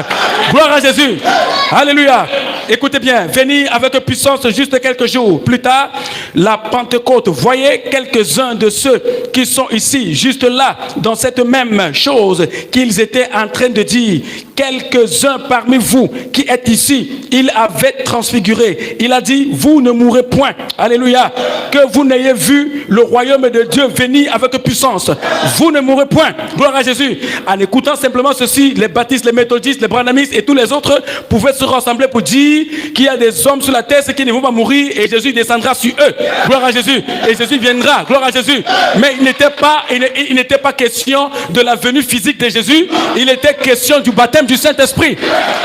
[SPEAKER 2] Gloire à Jésus. Alléluia. Écoutez bien, venir avec puissance juste quelques jours plus tard, la Pentecôte. Voyez quelques-uns de ceux qui sont ici, juste là, dans cette même chose qu'ils étaient en train de dire. Quelques-uns parmi vous qui êtes ici, il avait transfiguré. Il a dit, vous ne mourrez point. Alléluia. Que vous n'ayez vu le royaume de Dieu venir avec puissance. Vous ne mourrez point. Gloire à Jésus. En écoutant simplement ceci, les baptistes, les méthodistes, les branhamistes et tous les autres pouvaient se rassembler pour dire qu'il y a des hommes sur la terre qui ne vont pas mourir et Jésus descendra sur eux. Gloire à Jésus. Et Jésus viendra. Gloire à Jésus. Mais il n'était pas question de la venue physique de Jésus. Il était question du baptême du Saint-Esprit.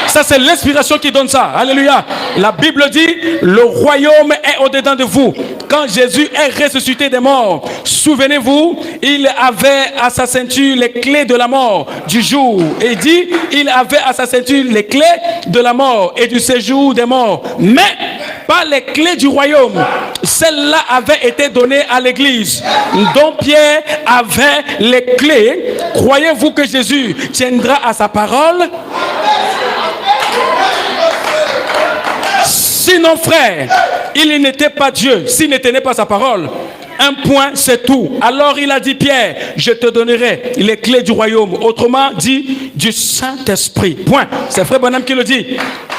[SPEAKER 2] Ça, c'est l'inspiration qui donne ça. Alléluia. La Bible dit, le royaume est au-dedans de vous. Quand Jésus est ressuscité des morts, souvenez-vous, il avait à sa ceinture les clés de la mort du jour. Et il dit, il avait à sa ceinture les clés de la mort et du séjour des morts. Mais pas les clés du royaume. Celles-là avaient été données à l'église, dont Pierre avait les clés. Croyez-vous que Jésus tiendra à sa parole? Sinon, frère, il n'était pas Dieu s'il ne tenait pas sa parole. Un point, c'est tout. Alors il a dit, Pierre, je te donnerai les clés du royaume. Autrement dit, du Saint-Esprit. Point. C'est frère Branham qui le dit.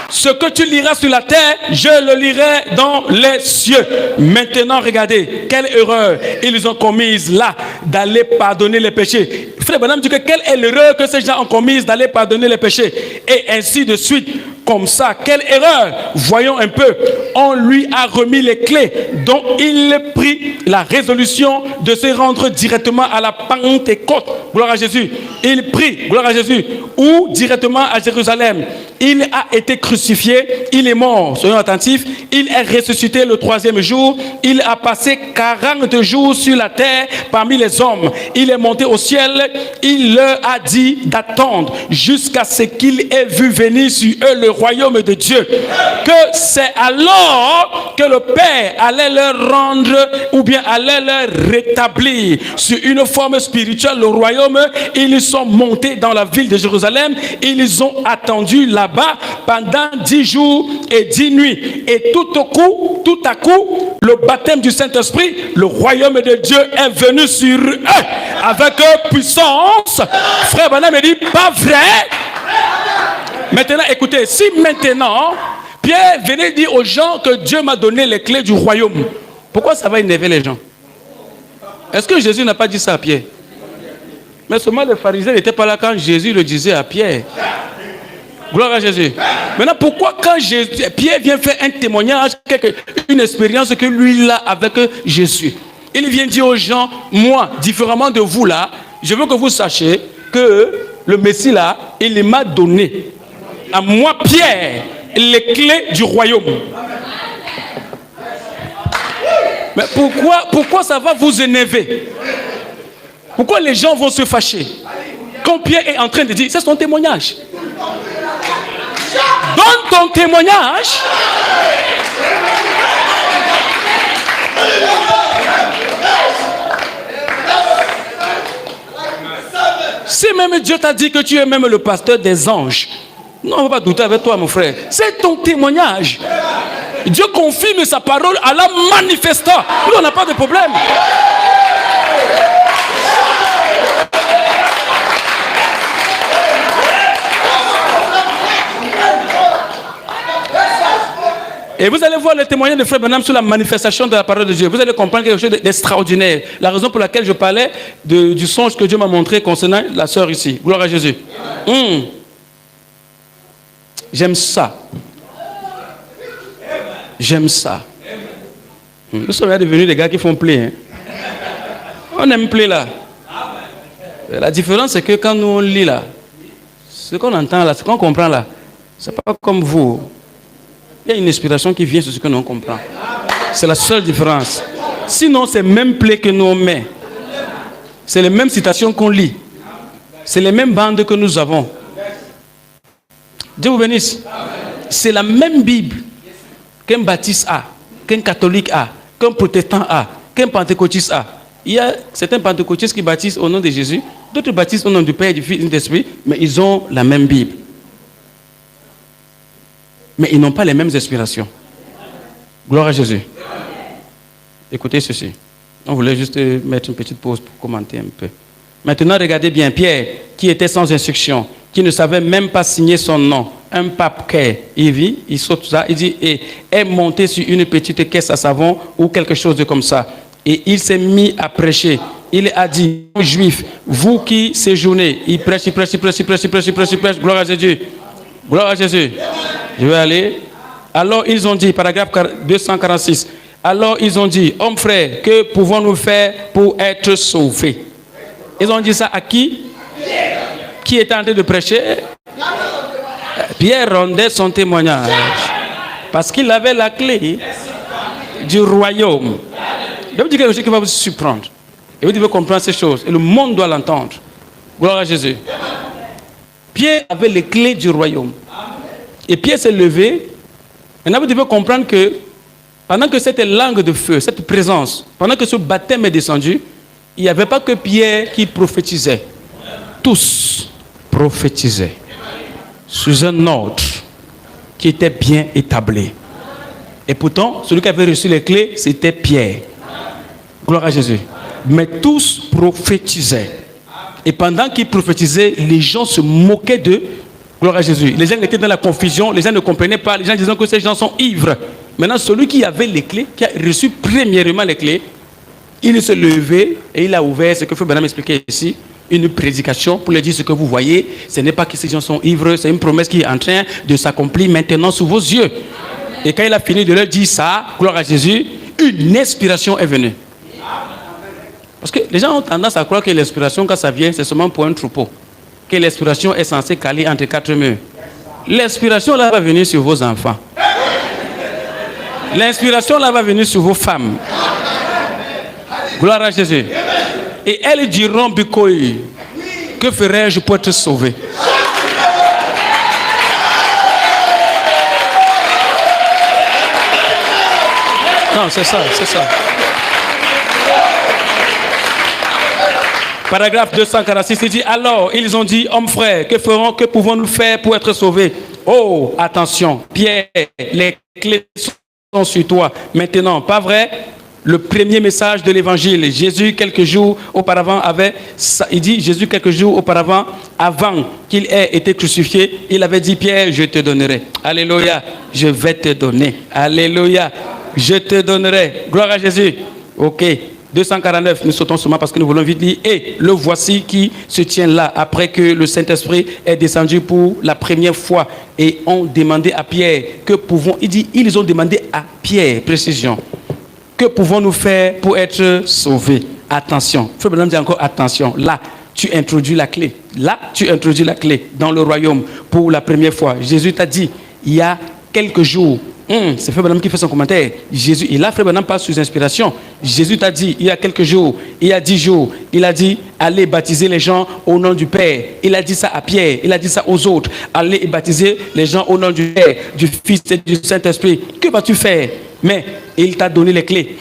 [SPEAKER 2] Ce que tu liras sur la terre, je le lirai dans les cieux. Maintenant, regardez, quelle erreur ils ont commise là, d'aller pardonner les péchés. Frère Branham dit que quelle est l'erreur que ces gens ont commise d'aller pardonner les péchés. Et ainsi de suite. Comme ça, quelle erreur! Voyons un peu. On lui a remis les clés, dont il prit la résolution de se rendre directement à la Pentecôte. Gloire à Jésus. Il prit, gloire à Jésus, ou directement à Jérusalem. Il a été crucifié, il est mort. Soyons attentifs. Il est ressuscité le 3e jour. Il a passé 40 jours sur la terre parmi les hommes. Il est monté au ciel. Il leur a dit d'attendre jusqu'à ce qu'il ait vu venir sur eux le royaume de Dieu. Que c'est alors que le Père allait leur rendre ou bien allait leur rétablir sur une forme spirituelle le royaume. Ils sont montés dans la ville de Jérusalem. Ils ont attendu là-bas pendant 10 jours et 10 nuits. Et tout à coup, le baptême du Saint-Esprit, le royaume de Dieu est venu sur eux avec puissance. Frère Branham me dit, pas vrai? Maintenant, écoutez, si maintenant, Pierre venait dire aux gens que Dieu m'a donné les clés du royaume, pourquoi ça va énerver les gens? Est-ce que Jésus n'a pas dit ça à Pierre? Mais seulement les pharisiens n'étaient pas là quand Jésus le disait à Pierre. Gloire à Jésus. Maintenant, pourquoi quand Pierre vient faire un témoignage, une expérience que lui là avec Jésus, il vient dire aux gens, moi, différemment de vous là, je veux que vous sachiez que le Messie là, il m'a donné à moi, Pierre, les clés du royaume. Mais pourquoi ça va vous énerver? Pourquoi les gens vont se fâcher? Quand Pierre est en train de dire, c'est son témoignage. Donne ton témoignage. Si même Dieu t'a dit que tu es même le pasteur des anges, non, on ne va pas douter avec toi, mon frère. C'est ton témoignage. Dieu confirme sa parole à la manifestant. Nous, on n'a pas de problème. Et vous allez voir le témoignage de Frère Branham sur la manifestation de la parole de Dieu. Vous allez comprendre quelque chose d'extraordinaire. La raison pour laquelle je parlais du songe que Dieu m'a montré concernant la sœur ici. Gloire à Jésus. J'aime ça. J'aime ça. Nous sommes devenus des gars qui font play. Hein. On aime play là. La différence, c'est que quand nous on lit là, Ce qu'on entend là, ce qu'on comprend là, c'est pas comme vous. Il y a une inspiration qui vient sur ce que nous comprend. C'est la seule différence. Sinon, c'est le même play que nous on met. C'est les mêmes citations qu'on lit. C'est les mêmes bandes que nous avons. Dieu vous bénisse. C'est la même Bible qu'un baptiste a, qu'un catholique a, qu'un protestant a, qu'un pentecôtiste a. Il y a certains pentecôtistes qui baptisent au nom de Jésus, d'autres baptisent au nom du Père, du Fils et de l'Esprit, mais ils ont la même Bible. Mais ils n'ont pas les mêmes inspirations. Gloire à Jésus. Écoutez ceci. On voulait juste mettre une petite pause pour commenter un peu. Maintenant, regardez bien, Pierre, qui était sans instruction, qui ne savait même pas signer son nom, un pape il vit, il saute ça, il dit, et est monté sur une petite caisse à savon ou quelque chose de comme ça. Et il s'est mis à prêcher. Il a dit aux Juifs, vous qui séjournez, il prêche, gloire à Jésus. Gloire à Jésus. Je vais aller. Alors ils ont dit, paragraphe 246, alors ils ont dit, hommes frères, que pouvons-nous faire pour être sauvés? Ils ont dit ça à qui? Qui était en train de prêcher? Pierre rendait son témoignage. Parce qu'il avait la clé du royaume. Je vais vous dire quelque chose qui va vous surprendre. Et vous devez comprendre ces choses. Et le monde doit l'entendre. Gloire à Jésus. Pierre avait les clés du royaume. Et Pierre s'est levé. Maintenant, vous devez comprendre que pendant que cette langue de feu, cette présence, pendant que ce baptême est descendu, il n'y avait pas que Pierre qui prophétisait. Tous prophétisaient sous un ordre qui était bien établi. Et pourtant, celui qui avait reçu les clés, c'était Pierre. Gloire à Jésus. Mais tous prophétisaient. Et pendant qu'ils prophétisaient, les gens se moquaient d'eux. Gloire à Jésus. Les gens étaient dans la confusion, les gens ne comprenaient pas, les gens disaient que ces gens sont ivres. Maintenant, celui qui avait les clés, qui a reçu premièrement les clés, il se levait et il a ouvert ce que Frère Branham expliquait ici, une prédication pour leur dire ce que vous voyez. Ce n'est pas que ces gens sont ivres, c'est une promesse qui est en train de s'accomplir maintenant sous vos yeux. Et quand il a fini de leur dire ça, gloire à Jésus, une inspiration est venue. Parce que les gens ont tendance à croire que l'inspiration, quand ça vient, c'est seulement pour un troupeau. Que l'inspiration est censée caler entre quatre murs. L'inspiration là va venir sur vos enfants. L'inspiration là va venir sur vos femmes. Gloire à Jésus. Et elles diront, Bikoï, que ferais-je pour être sauvé? Non, c'est ça, c'est ça. Paragraphe 246, il dit, alors, ils ont dit, hommes frères, que pouvons-nous faire pour être sauvés? Oh, attention, Pierre, les clés sont sur toi. Maintenant, pas vrai? Le premier message de l'évangile, Jésus, quelques jours auparavant, Jésus, quelques jours auparavant, avant qu'il ait été crucifié, il avait dit, Pierre, je te donnerai. Alléluia, je vais te donner. Alléluia, je te donnerai. Gloire à Jésus. Ok. 249, nous sautons seulement parce que nous voulons vite lire. Et le voici qui se tient là, après que le Saint-Esprit est descendu pour la première fois. Et ont demandé à Pierre, ils ont demandé à Pierre, précision, que pouvons-nous faire pour être sauvés? Attention, Frère Branham dit encore attention. Là, tu introduis la clé. Là, tu introduis la clé dans le royaume pour la première fois. Jésus t'a dit, il y a quelques jours, c'est Frère Branham qui fait son commentaire. Jésus, et là, Frère Branham passe sous inspiration. Jésus t'a dit, il y a quelques jours, il y a 10 jours, il a dit, allez baptiser les gens au nom du Père. Il a dit ça à Pierre, il a dit ça aux autres. Allez baptiser les gens au nom du Père, du Fils et du Saint-Esprit. Que vas-tu faire? Mais il t'a donné les clés.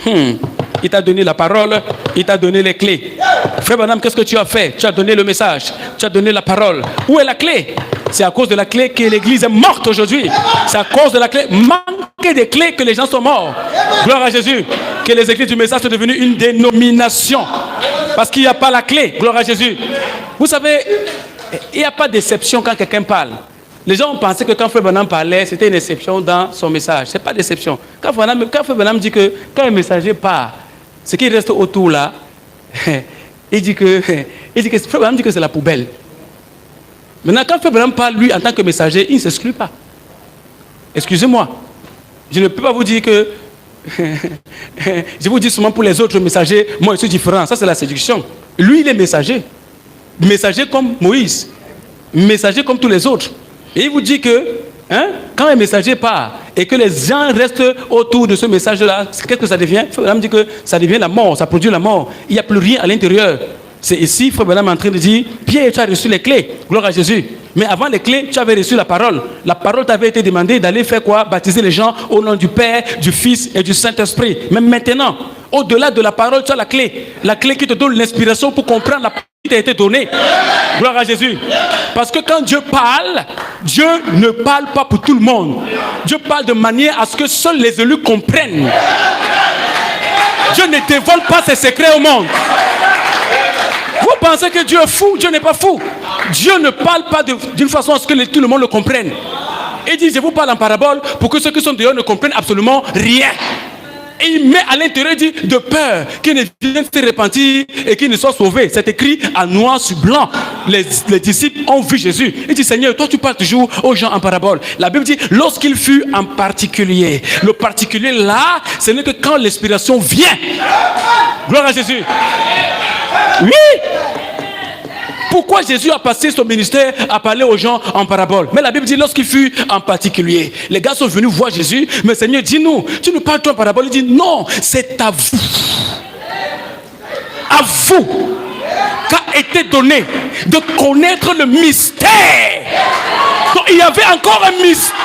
[SPEAKER 2] Il t'a donné la parole, il t'a donné les clés. Frère Branham, qu'est-ce que tu as fait? Tu as donné le message, tu as donné la parole. Où est la clé? C'est à cause de la clé que l'église est morte aujourd'hui. C'est à cause de la clé, manquer des clés que les gens sont morts. Gloire à Jésus. Que les églises du message sont devenues une dénomination. Parce qu'il n'y a pas la clé. Gloire à Jésus. Vous savez, il n'y a pas d'exception quand quelqu'un parle. Les gens ont pensé que quand Frère Branham parlait, c'était une exception dans son message. Ce n'est pas d'exception. Quand Frère Branham dit que quand un messager part, ce qui reste autour là, il dit que Frère Branham dit que c'est la poubelle. Maintenant, quand Frère Branham parle, lui, en tant que messager, il ne s'exclut pas. Excusez-moi. Je ne peux pas vous dire que... je vous dis seulement pour les autres messagers, moi je suis différent. Ça, c'est la séduction. Lui, il est messager. Messager comme Moïse. messager comme tous les autres. Et il vous dit que quand un messager part et que les gens restent autour de ce message-là, qu'est-ce que ça devient? Frère Branham dit que ça devient la mort, ça produit la mort. Il n'y a plus rien à l'intérieur. C'est ici, Frère Branham est en train de dire, Pierre, tu as reçu les clés, gloire à Jésus. Mais avant les clés, tu avais reçu la parole. La parole t'avait été demandée d'aller faire quoi? Baptiser les gens au nom du Père, du Fils et du Saint-Esprit. Mais maintenant, au-delà de la parole, tu as la clé. La clé qui te donne l'inspiration pour comprendre la parole qui t'a été donnée. Gloire à Jésus. Parce que quand Dieu parle, Dieu ne parle pas pour tout le monde. Dieu parle de manière à ce que seuls les élus comprennent. Dieu ne dévoile pas ses secrets au monde. Vous pensez que Dieu est fou? Dieu n'est pas fou. Dieu ne parle pas d'une façon à ce que tout le monde le comprenne. Il dit, je vous parle en parabole pour que ceux qui sont dehors ne comprennent absolument rien. Et il met à l'intérieur, il dit, de peur qu'ils ne viennent se repentir et qu'ils ne soient sauvés. C'est écrit en noir sur blanc. Les disciples ont vu Jésus. Il dit, Seigneur, toi tu parles toujours aux gens en parabole. La Bible dit, lorsqu'il fut en particulier. Le particulier là, ce n'est que quand l'inspiration vient. Gloire à Jésus. Oui. Pourquoi Jésus a passé son ministère à parler aux gens en parabole? Mais la Bible dit lorsqu'il fut en particulier. Les gars sont venus voir Jésus. Mais Seigneur, dis-nous, tu nous parles toi en parabole? Il dit non, c'est à vous. À vous qu'a été donné de connaître le mystère. Donc il y avait encore un mystère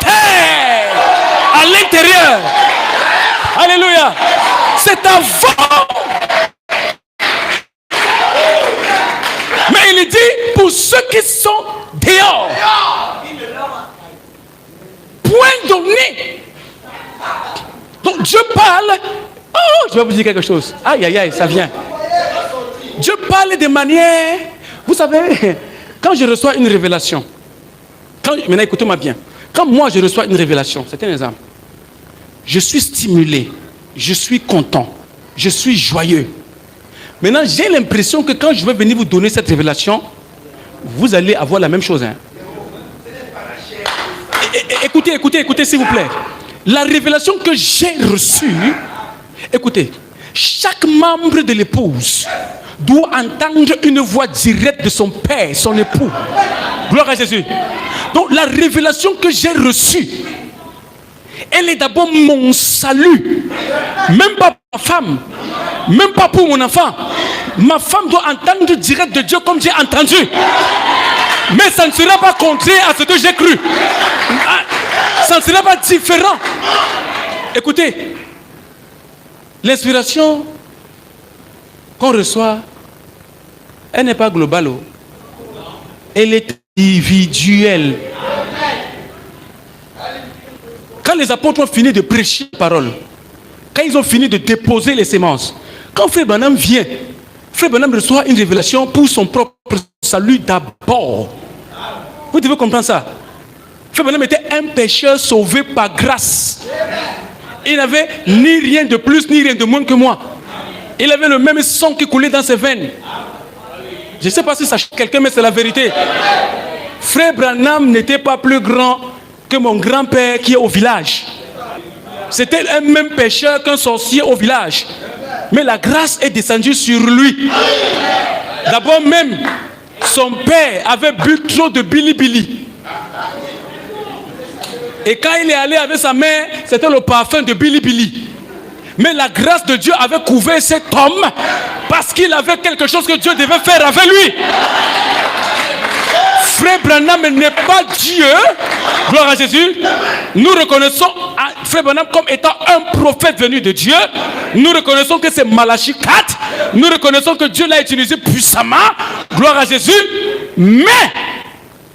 [SPEAKER 2] à l'intérieur. Alléluia. C'est à vous. Mais il dit pour ceux qui sont dehors, point donné. Donc Dieu parle. Oh, je vais vous dire quelque chose. Aïe, aïe, aïe, ça vient. Dieu parle de manière. Vous savez, quand je reçois une révélation, maintenant écoutez-moi bien. Quand moi je reçois une révélation, c'est un exemple. Je suis stimulé, je suis content, je suis joyeux. Maintenant, j'ai l'impression que quand je vais venir vous donner cette révélation, vous allez avoir la même chose. Hein. Écoutez, s'il vous plaît. La révélation que j'ai reçue, écoutez, chaque membre de l'épouse doit entendre une voix directe de son père, son époux. Gloire à Jésus. Donc, la révélation que j'ai reçue, elle est d'abord mon salut. Même pas pour ma femme, même pas pour mon enfant. Ma femme doit entendre direct de Dieu comme j'ai entendu. Mais ça ne sera pas contraire à ce que j'ai cru. Ça ne sera pas différent. Écoutez, l'inspiration qu'on reçoit, elle n'est pas globale. Elle est individuelle. Quand les apôtres ont fini de prêcher la parole, quand ils ont fini de déposer les semences, quand Frère Branham vient, Frère Branham reçoit une révélation pour son propre salut d'abord. Vous devez comprendre ça. Frère Branham était un pécheur sauvé par grâce. Il n'avait ni rien de plus ni rien de moins que moi. Il avait le même sang qui coulait dans ses veines. Je ne sais pas si ça choque quelqu'un, mais c'est la vérité. Frère Branham n'était pas plus grand que mon grand-père qui est au village. C'était un même pécheur qu'un sorcier au village. Mais la grâce est descendue sur lui. D'abord même, son père avait bu trop de bilibili. Et quand il est allé avec sa mère, c'était le parfum de bilibili. Mais la grâce de Dieu avait couvert cet homme parce qu'il avait quelque chose que Dieu devait faire avec lui. Frère Branham n'est pas Dieu. Gloire à Jésus. Nous reconnaissons Frère Branham comme étant un prophète venu de Dieu. Nous reconnaissons que c'est Malachie 4. Nous reconnaissons que Dieu l'a utilisé puissamment. Gloire à Jésus. Mais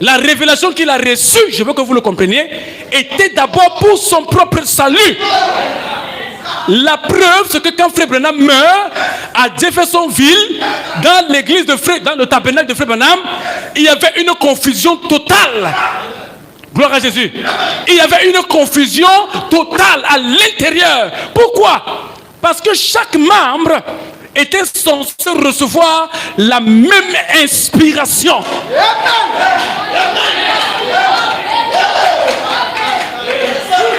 [SPEAKER 2] la révélation qu'il a reçue, je veux que vous le compreniez, était d'abord pour son propre salut. La preuve, c'est que quand Frère Branham meurt à Jeffersonville, dans l'église de Frère, dans le tabernacle de Frère Branham, il y avait une confusion totale. Gloire à Jésus. Il y avait une confusion totale à l'intérieur. Pourquoi? Parce que chaque membre était censé recevoir la même inspiration.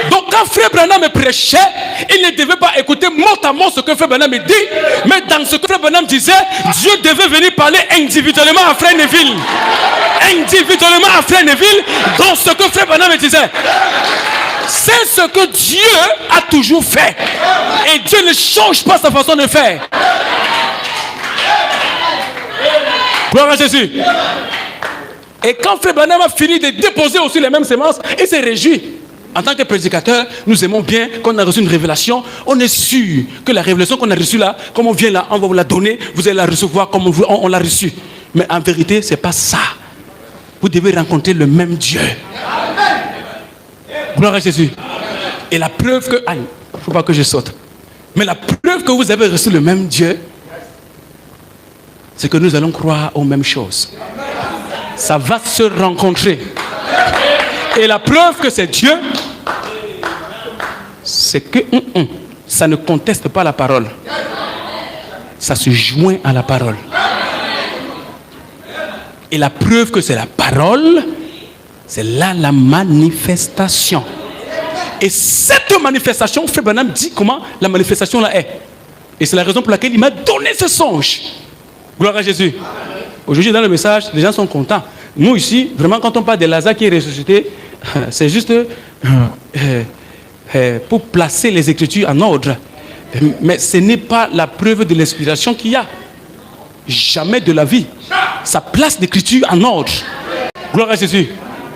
[SPEAKER 2] Donc quand quand frère Branham prêchait, il ne devait pas écouter mot à mot ce que frère Branham dit, mais dans ce que frère Branham disait, Dieu devait venir parler individuellement à frère Neville. Individuellement à frère Neville, dans ce que frère Branham disait. C'est ce que Dieu a toujours fait. Et Dieu ne change pas sa façon de faire. Gloire à Jésus. Et quand frère Branham a fini de déposer aussi les mêmes semences, il s'est réjoui. En tant que prédicateur, nous aimons bien qu'on a reçu une révélation. On est sûr que la révélation qu'on a reçue là, comme on vient là, on va vous la donner, vous allez la recevoir comme on l'a reçue. Mais en vérité, ce n'est pas ça. Vous devez rencontrer le même Dieu. Gloire à Jésus. Et la preuve que... Aïe, il ne faut pas que je saute. Mais la preuve que vous avez reçu le même Dieu, c'est que nous allons croire aux mêmes choses. Ça va se rencontrer. Et la preuve que c'est Dieu, c'est que ça ne conteste pas la parole. Ça se joint à la parole. Et la preuve que c'est la parole, c'est là la manifestation. Et cette manifestation, frère Branham dit comment la manifestation là est. Et c'est la raison pour laquelle il m'a donné ce songe. Gloire à Jésus. Aujourd'hui, dans le message, les gens sont contents. Nous ici, vraiment, quand on parle de Lazare qui est ressuscité, c'est juste pour placer les Écritures en ordre. Mais ce n'est pas la preuve de l'inspiration qu'il y a. Jamais de la vie. Ça place l'Écriture en ordre. Gloire à Jésus.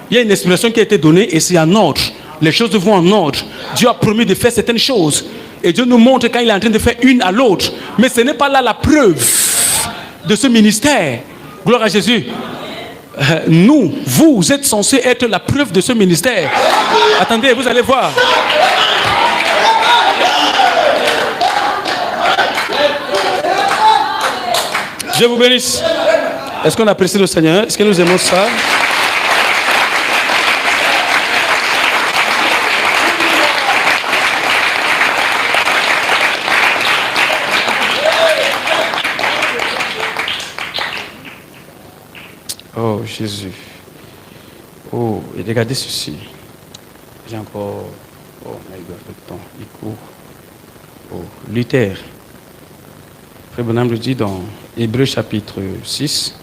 [SPEAKER 2] Il y a une inspiration qui a été donnée et c'est en ordre. Les choses vont en ordre. Dieu a promis de faire certaines choses. Et Dieu nous montre quand il est en train de faire une à l'autre. Mais ce n'est pas là la preuve de ce ministère. Gloire à Jésus. Vous êtes censés être la preuve de ce ministère. Attendez, vous allez voir. Je vous bénisse. Est-ce qu'on apprécie le Seigneur? Est-ce que nous aimons ça? Oh Jésus. Oh, et regardez ceci. J'ai encore... Oh my God, le temps, il court. Oh, Luther. Frère Branham le dit dans Hébreux chapitre 6.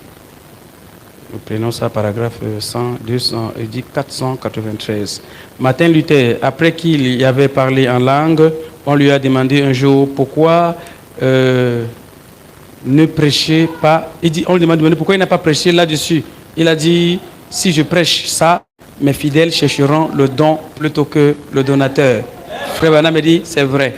[SPEAKER 2] Nous prenons ça, paragraphe 100, 200, il dit 493. Martin Luther, après qu'il y avait parlé en langue, on lui a demandé un jour pourquoi ne prêchez pas. On lui demande pourquoi il n'a pas prêché là-dessus. Il a dit, si je prêche ça, mes fidèles chercheront le don plutôt que le donateur. Frère Branham me dit, c'est vrai.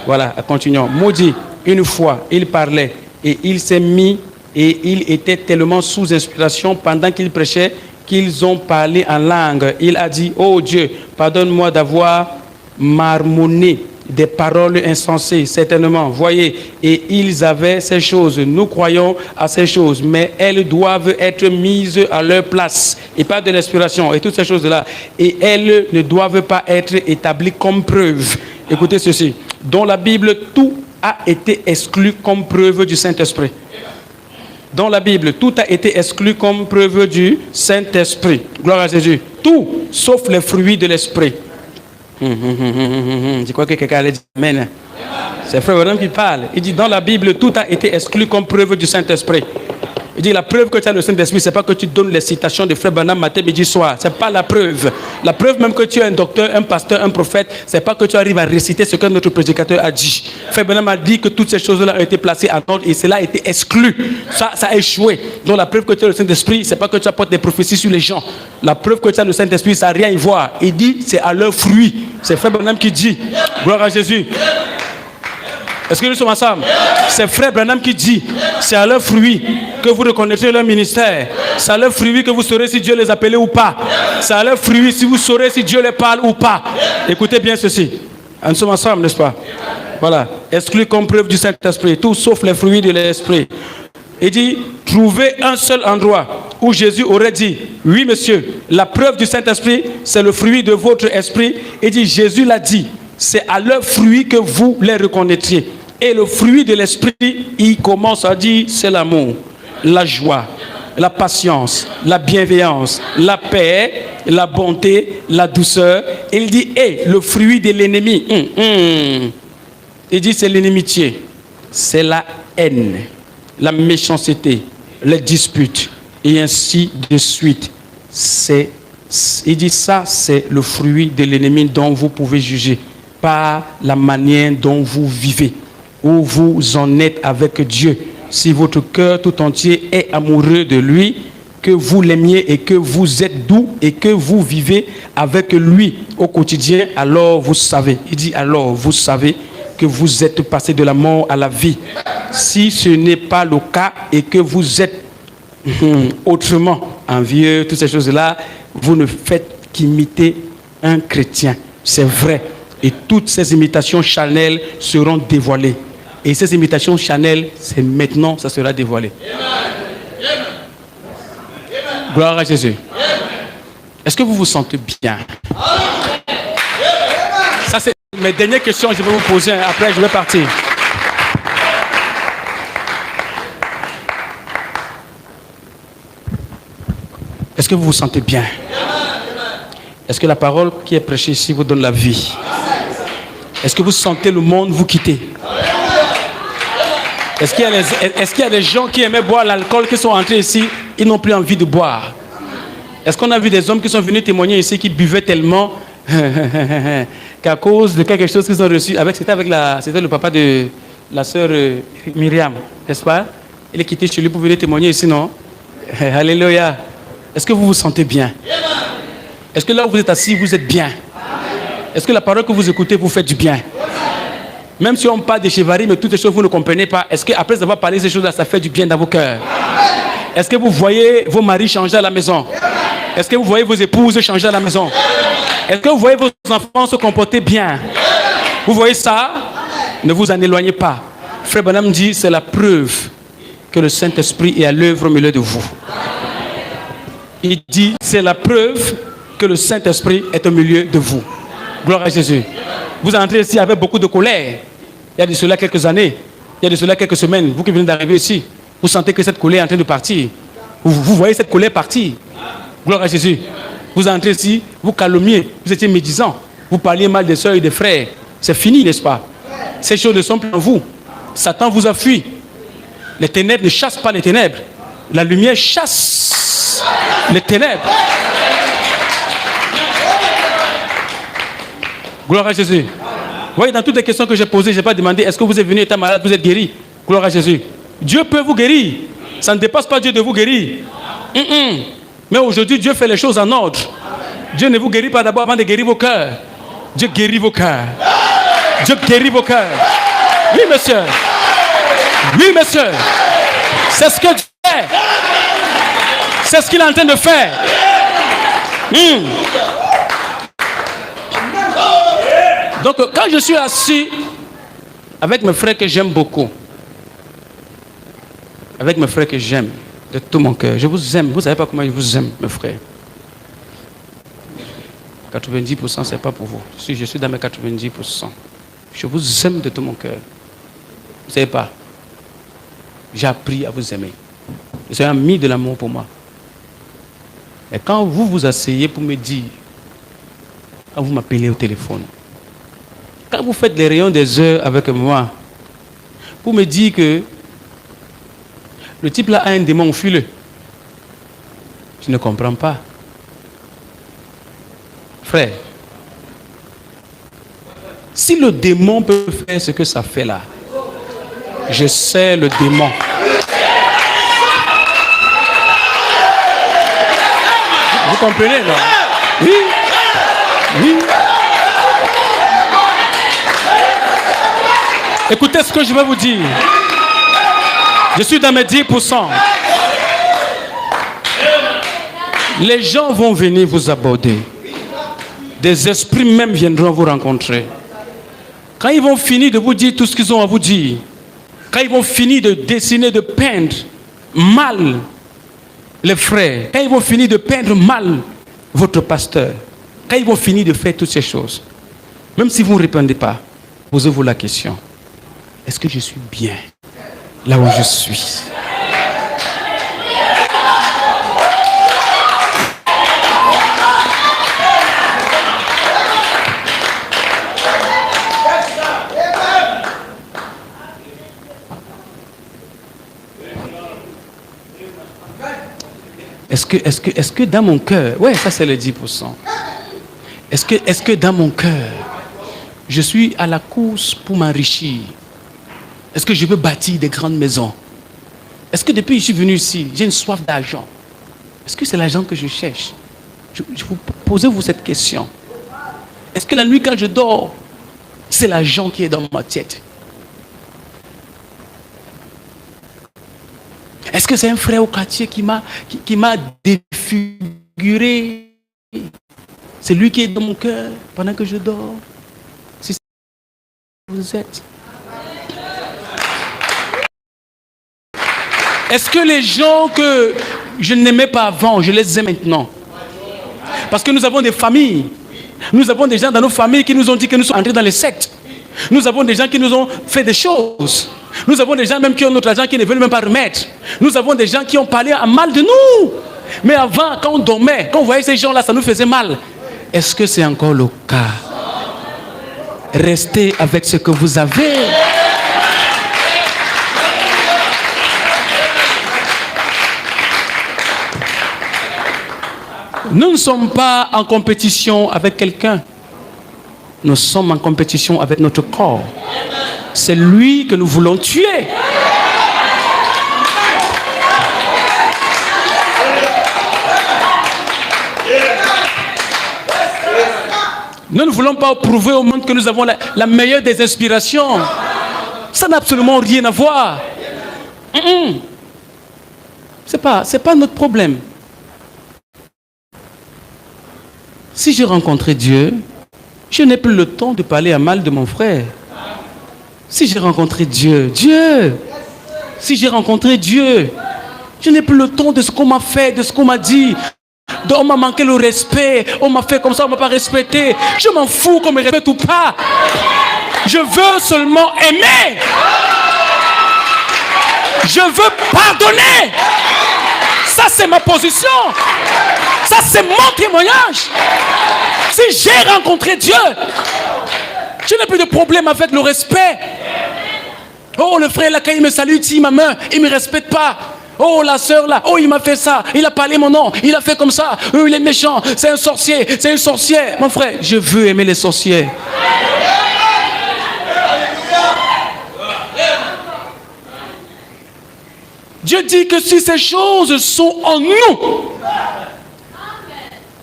[SPEAKER 2] Voilà, continuons. Maudit, une fois, il parlait et il s'est mis et il était tellement sous inspiration pendant qu'il prêchait qu'ils ont parlé en langue. Il a dit, oh Dieu, pardonne-moi d'avoir marmonné des paroles insensées, certainement. Voyez, et ils avaient ces choses. Nous croyons à ces choses, mais elles doivent être mises à leur place. Et pas de l'inspiration et toutes ces choses-là. Et elles ne doivent pas être établies comme preuve. Écoutez ceci. Dans la Bible, tout a été exclu comme preuve du Saint-Esprit. Dans la Bible, tout a été exclu comme preuve du Saint-Esprit. Gloire à Jésus. Tout, sauf les fruits de l'Esprit. Je crois que quelqu'un allait dire Amen. C'est Frère Branham qui parle. Il dit dans la Bible, tout a été exclu comme preuve du Saint-Esprit. Il dit la preuve que tu as le Saint-Esprit, c'est pas que tu donnes les citations de Frère Branham matin, midi, soir. C'est pas la preuve. La preuve même que tu es un docteur, un pasteur, un prophète, c'est pas que tu arrives à réciter ce que notre prédicateur a dit. Frère Branham a dit que toutes ces choses-là ont été placées en ordre et cela a été exclu. Ça a échoué. Donc la preuve que tu as le Saint-Esprit, c'est pas que tu apportes des prophéties sur les gens. La preuve que tu as le Saint-Esprit, ça n'a rien à y voir. Il dit c'est à leur fruit. C'est Frère Branham qui dit. Gloire à Jésus. Est-ce que nous sommes ensemble? C'est Frère Branham qui dit, c'est à leurs fruits que vous reconnaîtrez leur ministère. C'est à leurs fruits que vous saurez si Dieu les appelait ou pas. C'est à leurs fruits si vous saurez si Dieu les parle ou pas. Écoutez bien ceci. Nous sommes ensemble, n'est-ce pas? Voilà. Exclu comme preuve du Saint-Esprit, tout sauf les fruits de l'Esprit. Il dit, trouvez un seul endroit où Jésus aurait dit, oui monsieur, la preuve du Saint-Esprit, c'est le fruit de votre esprit. Il dit, Jésus l'a dit, c'est à leurs fruits que vous les reconnaîtriez. Et le fruit de l'esprit, il commence à dire, c'est l'amour, la joie, la patience, la bienveillance, la paix, la bonté, la douceur. Il dit, le fruit de l'ennemi. Il dit, c'est l'inimitié, c'est la haine, la méchanceté, les disputes, et ainsi de suite. Il dit, ça, c'est le fruit de l'ennemi dont vous pouvez juger par la manière dont vous vivez, où vous en êtes avec Dieu. Si votre cœur tout entier est amoureux de lui, que vous l'aimiez et que vous êtes doux et que vous vivez avec lui au quotidien, alors vous savez. Il dit, alors vous savez que vous êtes passé de la mort à la vie. Si ce n'est pas le cas et que vous êtes autrement envieux, toutes ces choses-là, vous ne faites qu'imiter un chrétien. C'est vrai. Et toutes ces imitations charnelles seront dévoilées. Et ces imitations charnelles, c'est maintenant, ça sera dévoilé. Gloire à Jésus. Est-ce que vous vous sentez bien? Ça, c'est mes dernières questions que je vais vous poser. Après, je vais partir. Est-ce que vous vous sentez bien? Est-ce que la parole qui est prêchée ici vous donne la vie? Est-ce que vous sentez le monde vous quitter? Est-ce qu'il y a des gens qui aimaient boire l'alcool qui sont entrés ici, ils n'ont plus envie de boire? Est-ce qu'on a vu des hommes qui sont venus témoigner ici qui buvaient tellement qu'à cause de quelque chose qu'ils ont reçu, c'était le papa de la sœur Myriam, n'est-ce pas? Il est quitté chez lui pour venir témoigner ici, non? Alléluia. Est-ce que vous vous sentez bien? Est-ce que là où vous êtes assis, vous êtes bien? Est-ce que la parole que vous écoutez vous fait du bien? Même si on parle de chevarie, mais toutes les choses vous ne comprenez pas, est-ce qu'après avoir parlé de ces choses-là, ça fait du bien dans vos cœurs? Est-ce que vous voyez vos maris changer à la maison? Est-ce que vous voyez vos épouses changer à la maison? Est-ce que vous voyez vos enfants se comporter bien? Vous voyez ça? Ne vous en éloignez pas. Frère Branham dit, c'est la preuve que le Saint-Esprit est à l'œuvre au milieu de vous. Il dit, c'est la preuve que le Saint-Esprit est au milieu de vous. Gloire à Jésus. Vous entrez ici avec beaucoup de colère. Il y a de cela quelques années, il y a de cela quelques semaines, vous qui venez d'arriver ici, vous sentez que cette colère est en train de partir. Vous voyez cette colère partir. Gloire à Jésus. Vous entrez ici, vous calomniez, vous étiez médisant, vous parliez mal des soeurs et des frères. C'est fini, n'est-ce pas? Ces choses ne sont plus en vous. Satan vous a fui. Les ténèbres ne chassent pas les ténèbres. La lumière chasse les ténèbres. Gloire à Jésus. Vous voyez, dans toutes les questions que j'ai posées, je n'ai pas demandé est-ce que vous êtes venu étant malade, vous êtes guéri. Gloire à Jésus. Dieu peut vous guérir. Ça ne dépasse pas Dieu de vous guérir. Mais aujourd'hui, Dieu fait les choses en ordre. Dieu ne vous guérit pas d'abord avant de guérir vos cœurs. Dieu guérit vos cœurs. Dieu guérit vos cœurs. Oui, monsieur. Oui, monsieur. C'est ce que Dieu fait. C'est ce qu'il est en train de faire. Donc, quand je suis assis avec mes frères que j'aime beaucoup, avec mes frères que j'aime de tout mon cœur, je vous aime. Vous ne savez pas comment je vous aime, mes frères. 90%, ce n'est pas pour vous. Si je suis dans mes 90%, je vous aime de tout mon cœur. Vous ne savez pas. J'ai appris à vous aimer. C'est un mis de l'amour pour moi. Et quand vous vous asseyez pour me dire, quand vous m'appelez au téléphone, quand vous faites les rayons des heures avec moi, pour me dire que le type là a un démon fileux, je ne comprends pas. Frère, si le démon peut faire ce que ça fait là, je sais le démon. Vous comprenez, non? Oui. Oui. Écoutez ce que je vais vous dire. Je suis dans mes 10%. Les gens vont venir vous aborder. Des esprits même viendront vous rencontrer. Quand ils vont finir de vous dire tout ce qu'ils ont à vous dire, quand ils vont finir de dessiner, de peindre mal les frères, quand ils vont finir de peindre mal votre pasteur, quand ils vont finir de faire toutes ces choses, même si vous ne répondez pas, posez-vous la question. Est-ce que je suis bien là où je suis? est-ce que dans mon cœur, ouais, ça c'est le 10%. Est-ce que dans mon cœur, je suis à la course pour m'enrichir? Est-ce que je veux bâtir des grandes maisons? Est-ce que depuis que je suis venu ici, j'ai une soif d'argent? Est-ce que c'est l'argent que je cherche? Posez-vous cette question. Est-ce que la nuit quand je dors, c'est l'argent qui est dans ma tête? Est-ce que c'est un frère au quartier qui m'a défiguré? C'est lui qui est dans mon cœur pendant que je dors? Si vous êtes. Est-ce que les gens que je n'aimais pas avant, je les aime maintenant? Parce que nous avons des familles. Nous avons des gens dans nos familles qui nous ont dit que nous sommes entrés dans les sectes. Nous avons des gens qui nous ont fait des choses. Nous avons des gens même qui ont notre argent qui ne veulent même pas remettre. Nous avons des gens qui ont parlé à mal de nous. Mais avant, quand on dormait, quand on voyait ces gens-là, ça nous faisait mal. Est-ce que c'est encore le cas? Restez avec ce que vous avez. Nous ne sommes pas en compétition avec quelqu'un. Nous sommes en compétition avec notre corps. C'est lui que nous voulons tuer. Nous ne voulons pas prouver au monde que nous avons la meilleure des inspirations. Ça n'a absolument rien à voir. C'est pas notre problème. Si j'ai rencontré Dieu, je n'ai plus le temps de parler à mal de mon frère. Si j'ai rencontré Dieu, si j'ai rencontré Dieu, je n'ai plus le temps de ce qu'on m'a fait, de ce qu'on m'a dit. On m'a manqué le respect, on m'a fait comme ça, on ne m'a pas respecté. Je m'en fous qu'on me respecte ou pas. Je veux seulement aimer. Je veux pardonner. Ça, c'est ma position. Ça, c'est mon témoignage. Si j'ai rencontré Dieu, je n'ai plus de problème avec le respect. Oh, le frère là, quand il me salue, il tire ma main, il ne me respecte pas. Oh, la sœur là, oh, il m'a fait ça, il a parlé mon nom, il a fait comme ça. Oh, il est méchant, c'est un sorcier, c'est une sorcière. Mon frère, je veux aimer les sorcières. Dieu dit que si ces choses sont en nous,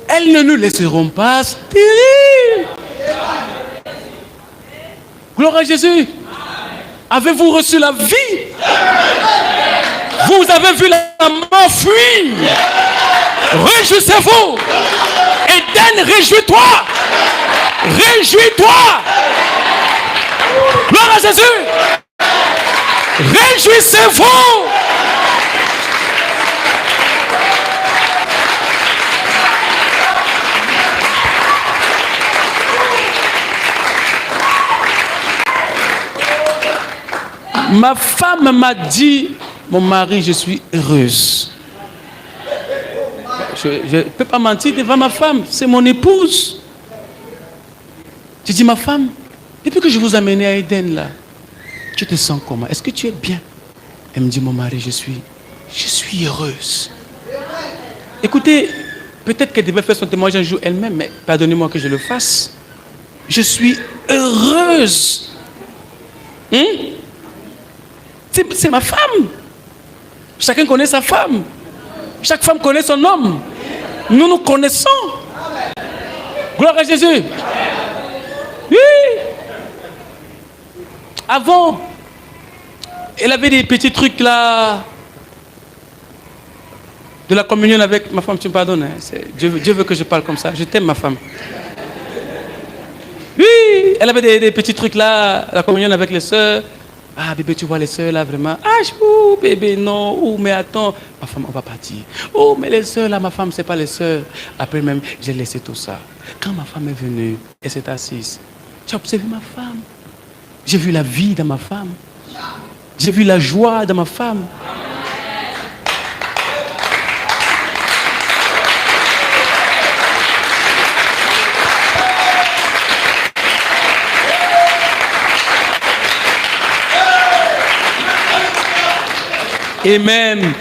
[SPEAKER 2] elles ne nous laisseront pas stériles. Gloire à Jésus. Avez-vous reçu la vie? Vous avez vu la mort fuir. Réjouissez-vous. Éden, réjouis-toi. Réjouis-toi. Gloire à Jésus. Réjouissez-vous. Ma femme m'a dit, mon mari, je suis heureuse. Je ne peux pas mentir devant ma femme, c'est mon épouse. J'ai dit, ma femme, depuis que je vous ai amené à Eden, là, tu te sens comment? Est-ce que tu es bien? Elle me dit, mon mari, je suis heureuse. Écoutez, peut-être qu'elle devait faire son témoignage un jour elle-même, mais pardonnez-moi que je le fasse. Je suis heureuse. C'est ma femme. Chacun connaît sa femme. Chaque femme connaît son homme. Nous nous connaissons. Gloire à Jésus. Oui. Avant, elle avait des petits trucs là. De la communion avec ma femme, tu me pardonnes. Hein? Dieu veut que je parle comme ça. Je t'aime, ma femme. Oui, elle avait des petits trucs là. La communion avec les sœurs. Ah bébé, tu vois les sœurs là vraiment. Ah bébé, non. Oh mais attends, ma femme on va partir. Oh mais les sœurs là, ma femme c'est pas les sœurs. Après même j'ai laissé tout ça. Quand ma femme est venue, elle s'est assise. J'ai observé ma femme. J'ai vu la vie dans ma femme. J'ai vu la joie dans ma femme. Amen.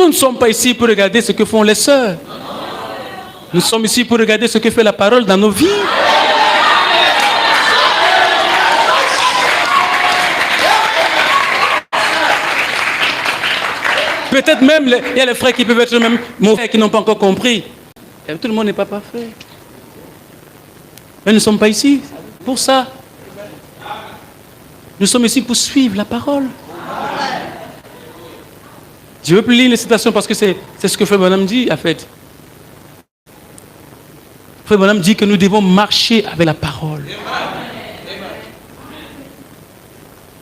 [SPEAKER 2] Nous ne sommes pas ici pour regarder ce que font les sœurs. Nous sommes ici pour regarder ce que fait la parole dans nos vies. Peut-être même, il y a les frères qui peuvent être même mauvais, qui n'ont pas encore compris. Et tout le monde n'est pas parfait. Mais nous ne sommes pas ici pour ça. Nous sommes ici pour suivre la parole. Je veux plus lire les citations parce que c'est ce que Frère Branham dit, en fait. Frère Branham dit que nous devons marcher avec la parole.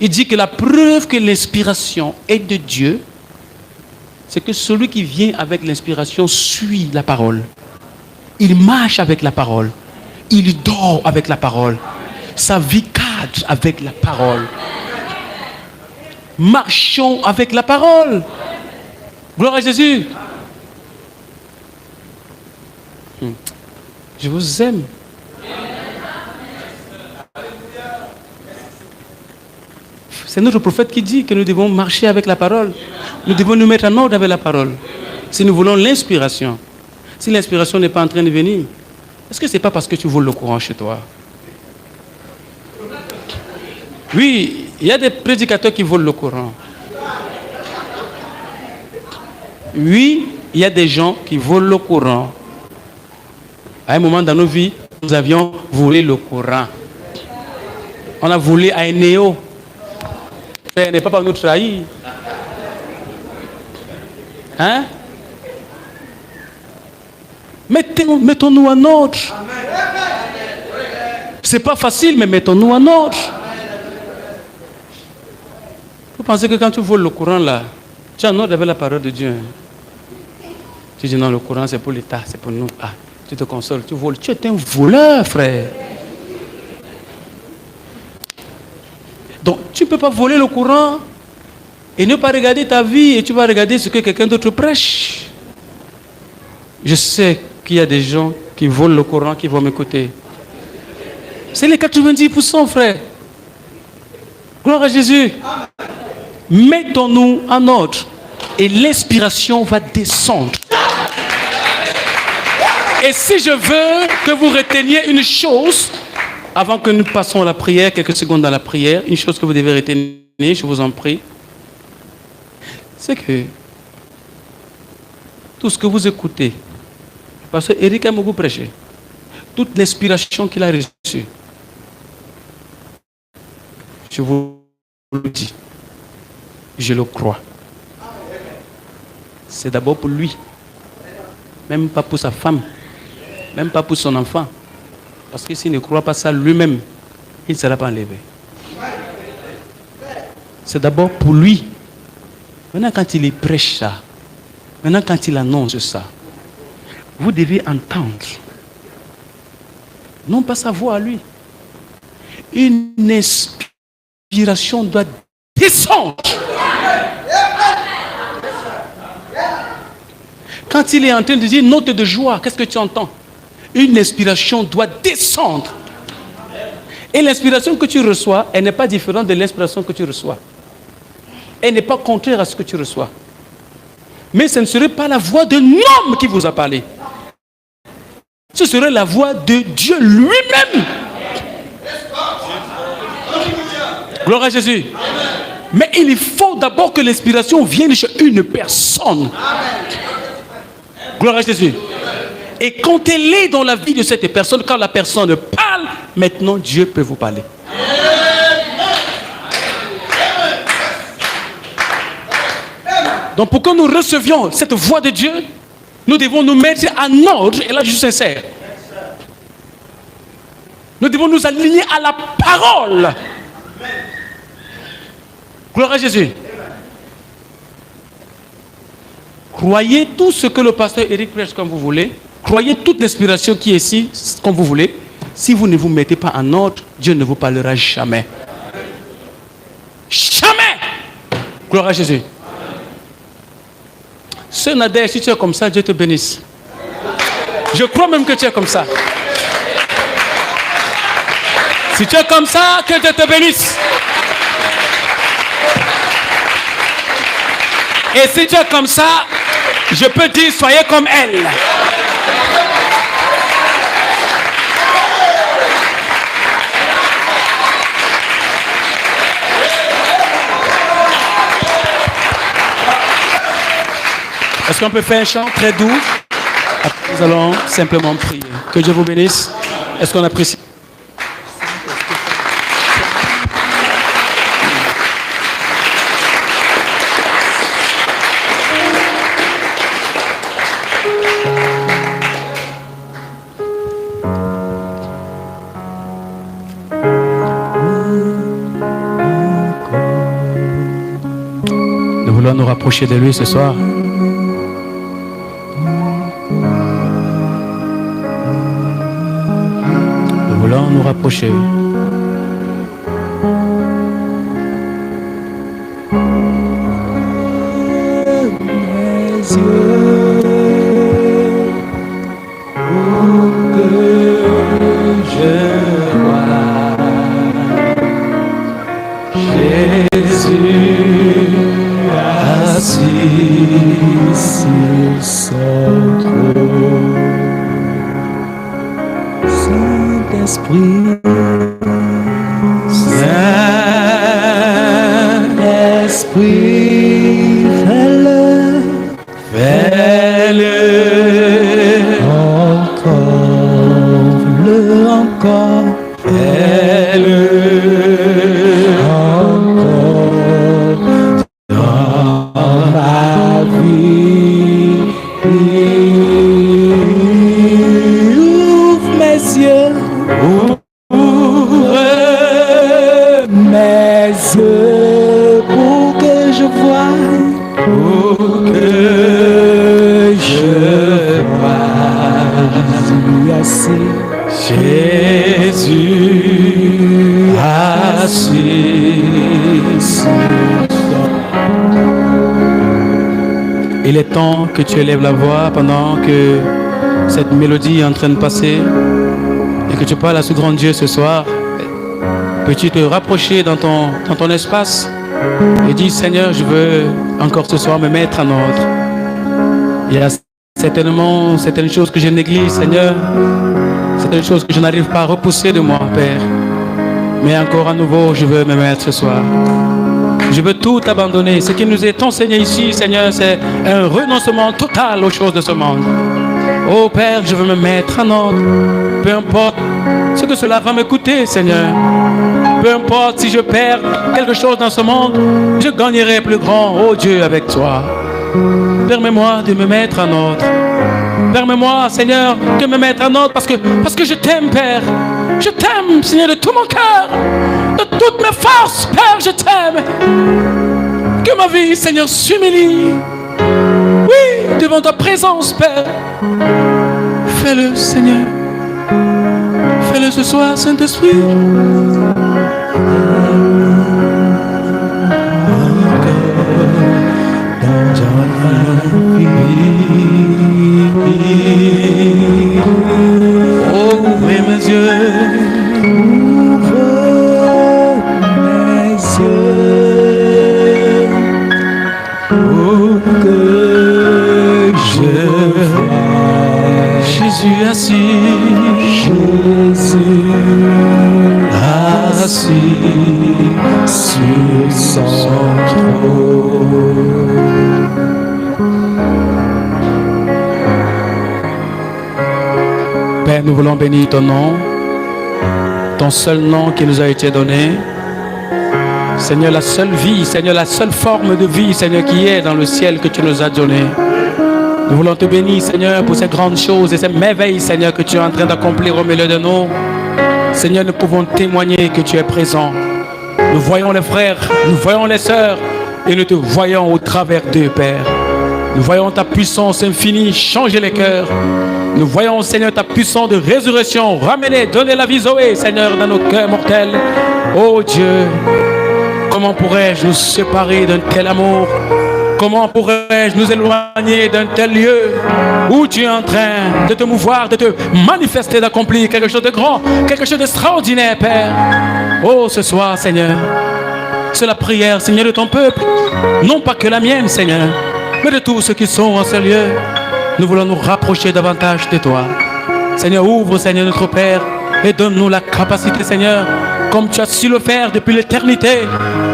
[SPEAKER 2] Il dit que la preuve que l'inspiration est de Dieu, c'est que celui qui vient avec l'inspiration suit la parole. Il marche avec la parole. Il dort avec la parole. Sa vie cadre avec la parole. Marchons avec la parole. Gloire à Jésus. Je vous aime. C'est notre prophète qui dit que nous devons marcher avec la parole. Nous devons nous mettre en ordre avec la parole. Si nous voulons l'inspiration. Si l'inspiration n'est pas en train de venir, est-ce que ce n'est pas parce que tu voles le courant chez toi? Oui, il y a des prédicateurs qui volent le courant. Oui, il y a des gens qui volent le courant. À un moment dans nos vies, nous avions volé le courant. On a volé à Enéo. Frère, n'est pas pour nous trahir. Hein? Mettons-nous en ordre. C'est pas facile, mais mettons-nous en ordre. Vous pensez que quand tu voles le courant là, tu es en ordre avec la parole de Dieu. Tu dis non, le courant c'est pour l'État, c'est pour nous. Ah, tu te consoles, tu voles. Tu es un voleur, frère. Donc, tu ne peux pas voler le courant et ne pas regarder ta vie et tu vas regarder ce que quelqu'un d'autre prêche. Je sais qu'il y a des gens qui volent le courant qui vont m'écouter. C'est les 90%, frère. Gloire à Jésus. Mettons-nous en ordre et l'inspiration va descendre. Et si je veux que vous reteniez une chose, avant que nous passions à la prière, quelques secondes dans la prière, une chose que vous devez retenir, je vous en prie, c'est que tout ce que vous écoutez, parce que Eric a beaucoup prêché, toute l'inspiration qu'il a reçue, je vous le dis, je le crois. C'est d'abord pour lui, même pas pour sa femme, même pas pour son enfant. Parce que s'il ne croit pas ça lui-même, il ne sera pas enlevé. C'est d'abord pour lui. Maintenant, quand il prêche ça, maintenant, quand il annonce ça, vous devez entendre. Non pas sa voix à lui. Une inspiration doit descendre. Quand il est en train de dire note de joie, qu'est-ce que tu entends? Une inspiration doit descendre. Et l'inspiration que tu reçois, elle n'est pas différente de l'inspiration que tu reçois. Elle n'est pas contraire à ce que tu reçois. Mais ce ne serait pas la voix d'un homme qui vous a parlé. Ce serait la voix de Dieu lui-même. Gloire à Jésus. Mais il faut d'abord que l'inspiration vienne chez une personne. Gloire à Jésus. Et quand elle est dans la vie de cette personne, quand la personne parle, maintenant Dieu peut vous parler. Donc pour que nous recevions cette voix de Dieu, nous devons nous mettre en ordre, et là je suis sincère. Nous devons nous aligner à la parole. Gloire à Jésus. Croyez tout ce que le pasteur Eric prêche comme vous voulez. Croyez toute l'inspiration qui est ici comme vous voulez. Si vous ne vous mettez pas en ordre, Dieu ne vous parlera jamais. Jamais. Gloire à Jésus. Sœur Nader, si tu es comme ça, Dieu te bénisse. Je crois même que tu es comme ça. Si tu es comme ça, que Dieu te bénisse. Et si tu es comme ça, Je peux dire, soyez comme elle. Est-ce qu'on peut faire un chant très doux? Après, nous allons simplement prier. Que Dieu vous bénisse. Est-ce qu'on apprécie? Nous voulons nous rapprocher de lui ce soir. Nous voulons nous rapprocher. Il est temps que tu élèves la voix pendant que cette mélodie est en train de passer et que tu parles à ce grand Dieu ce soir. Peux-tu te rapprocher dans ton espace et dire: Seigneur, je veux encore ce soir me mettre en ordre. Il y a certainement certaines choses que je néglige, Seigneur, certaines choses que je n'arrive pas à repousser de moi, Père. Mais encore à nouveau, je veux me mettre ce soir. Je veux tout abandonner. Ce qui nous est enseigné ici, Seigneur, c'est un renoncement total aux choses de ce monde. Oh Père, je veux me mettre en ordre. Peu importe ce que cela va me coûter, Seigneur. Peu importe si je perds quelque chose dans ce monde, je gagnerai plus grand, oh Dieu, avec toi. Permets-moi de me mettre en ordre. Permets-moi, Seigneur, de me mettre en ordre parce que je t'aime, Père. Je t'aime, Seigneur, de tout mon cœur, de toutes mes forces, Père, je t'aime. Que ma vie, Seigneur, s'humilie. Oui, devant ta présence, Père. Fais-le, Seigneur. Fais-le ce soir, Saint-Esprit. Oh, ouvrez mes yeux. Jésus assis sur son trône. Père, nous voulons bénir ton nom, ton seul nom qui nous a été donné. Seigneur, la seule vie, Seigneur, la seule forme de vie, Seigneur, qui est dans le ciel que tu nous as donné. Nous voulons te bénir, Seigneur, pour ces grandes choses et ces merveilles, Seigneur, que tu es en train d'accomplir au milieu de nous. Seigneur, nous pouvons témoigner que tu es présent. Nous voyons les frères, nous voyons les sœurs et nous te voyons au travers d'eux, Père. Nous voyons ta puissance infinie changer les cœurs. Nous voyons, Seigneur, ta puissance de résurrection ramener, donner la vie Zoé, Seigneur, dans nos cœurs mortels. Oh Dieu, comment pourrais-je nous séparer d'un tel amour? Comment pourrais-je nous éloigner d'un tel lieu où tu es en train de te mouvoir, de te manifester, d'accomplir quelque chose de grand, quelque chose d'extraordinaire, Père. Oh, ce soir, Seigneur, c'est la prière, Seigneur, de ton peuple. Non pas que la mienne, Seigneur,
[SPEAKER 1] mais de tous ceux qui sont en ces lieux. Nous voulons nous rapprocher davantage de toi. Seigneur, ouvre, Seigneur, notre Père, et donne-nous la capacité, Seigneur, comme tu as su le faire depuis l'éternité,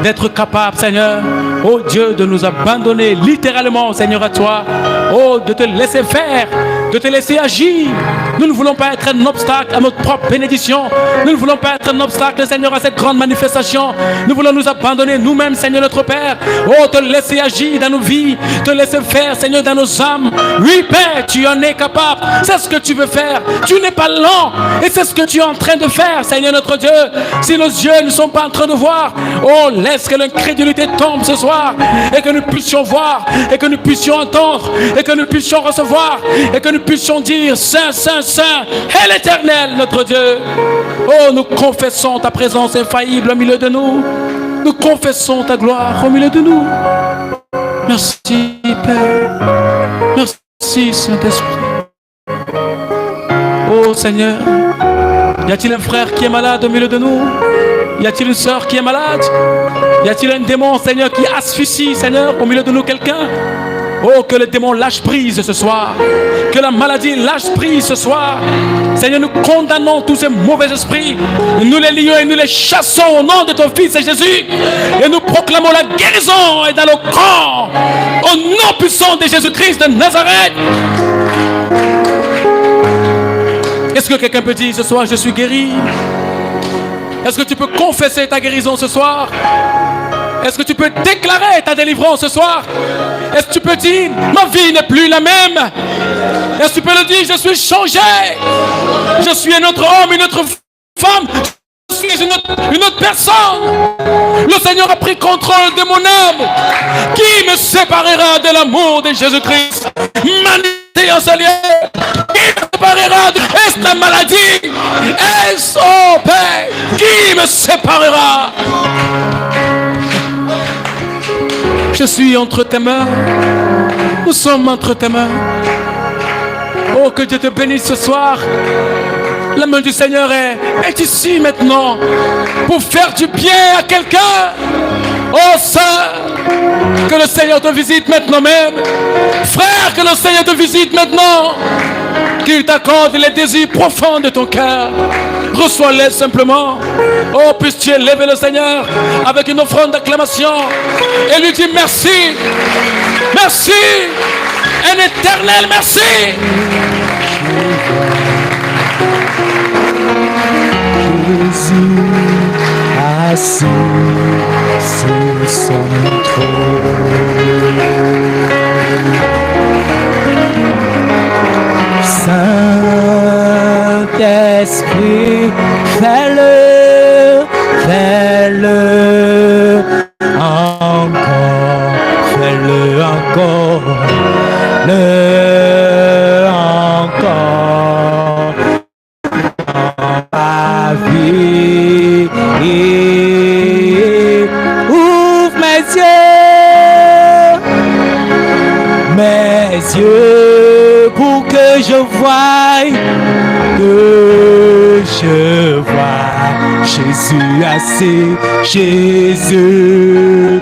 [SPEAKER 1] d'être capable, Seigneur, oh Dieu, de nous abandonner littéralement, Seigneur, à toi. Oh, de te laisser faire, de te laisser agir. Nous ne voulons pas être un obstacle à notre propre bénédiction. Nous ne voulons pas être un obstacle, Seigneur, à cette grande manifestation. Nous voulons nous abandonner nous-mêmes, Seigneur, notre Père. Oh, te laisser agir dans nos vies, te laisser faire, Seigneur, dans nos âmes. Oui, Père, tu en es capable. C'est ce que tu veux faire. Tu n'es pas lent. Et c'est ce que tu es en train de faire, Seigneur, notre Dieu. Si nos yeux ne sont pas en train de voir, oh, laisse que l'incrédulité tombe ce soir. Et que nous puissions voir, et que nous puissions entendre, et que nous puissions recevoir, et que nous puissions dire Saint, Saint, Saint est l'Éternel, notre Dieu. Oh, nous confessons ta présence infaillible au milieu de nous. Nous confessons ta gloire au milieu de nous. Merci, Père. Merci, Saint-Esprit. Oh, Seigneur, y a-t-il un frère qui est malade au milieu de nous? Y a-t-il une sœur qui est malade? Y a-t-il un démon, Seigneur, qui asphyxie, Seigneur, au milieu de nous quelqu'un? Oh, que le démon lâche prise ce soir. Que la maladie lâche prise ce soir. Seigneur, nous condamnons tous ces mauvais esprits. Nous les lions et nous les chassons au nom de ton Fils Jésus. Et nous proclamons la guérison et dans le corps. Au nom puissant de Jésus-Christ de Nazareth. Est-ce que quelqu'un peut dire ce soir, je suis guéri? Est-ce que tu peux confesser ta guérison ce soir? Est-ce que tu peux déclarer ta délivrance ce soir? Est-ce que tu peux dire, ma vie n'est plus la même? Est-ce que tu peux le dire, je suis changé? Je suis un autre homme, une autre femme. Je suis une autre personne. Le Seigneur a pris contrôle de mon âme. Qui me séparera de l'amour de Jésus-Christ? Manité en ce lieu. Qui me séparera de cette maladie? Est-ce, oh Père, qui me séparera? Je suis entre tes mains. Nous sommes entre tes mains. Oh, que Dieu te bénisse ce soir. La main du Seigneur est ici maintenant pour faire du bien à quelqu'un. Oh, Saint, que le Seigneur te visite maintenant même. Frère, que le Seigneur te visite maintenant. Qu'il t'accorde les désirs profonds de ton cœur. Reçois-les simplement. Oh, puisses-tu élever le Seigneur avec une offrande d'acclamation et lui dire merci. Merci. Un éternel merci.
[SPEAKER 3] Jésus assis sur son trône. Saint-Esprit, fais-le, fais-le encore, fais-le encore, le encore dans ma vie. Ouvre mes yeux pour que je voie, Jésus assis, Jésus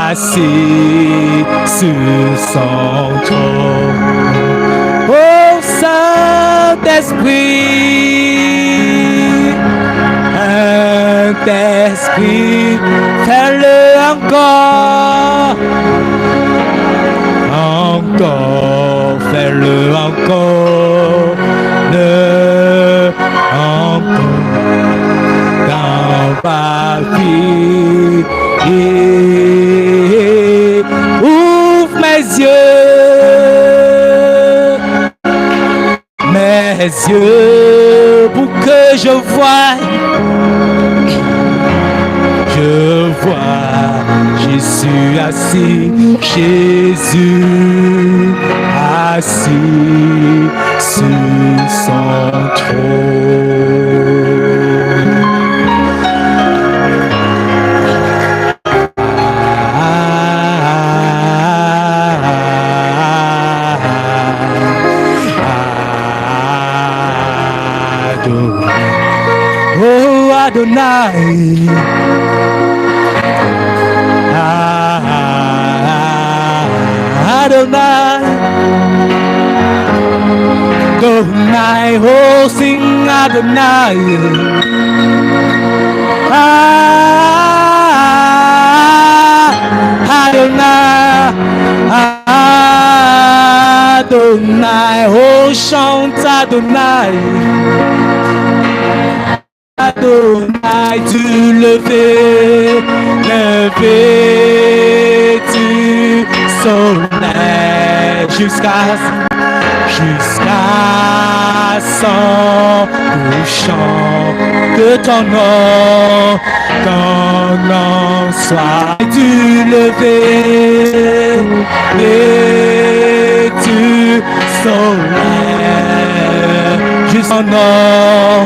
[SPEAKER 3] assis sur son trône. Oh Saint-Esprit, Saint-Esprit, fais-le encore, encore, fais-le encore, encore dans ma vie. Ouvre mes yeux pour que je voie, Jésus assis, Jésus assis sur son trône. Oh Adonai, Adonai. Adonai, oh sing Adonai. Adonai, Adonai, oh chante Adonai. Adonai, tu lever du soleil jusqu'à son couchant, que ton nom soit du lever du soleil jusqu'à ton nom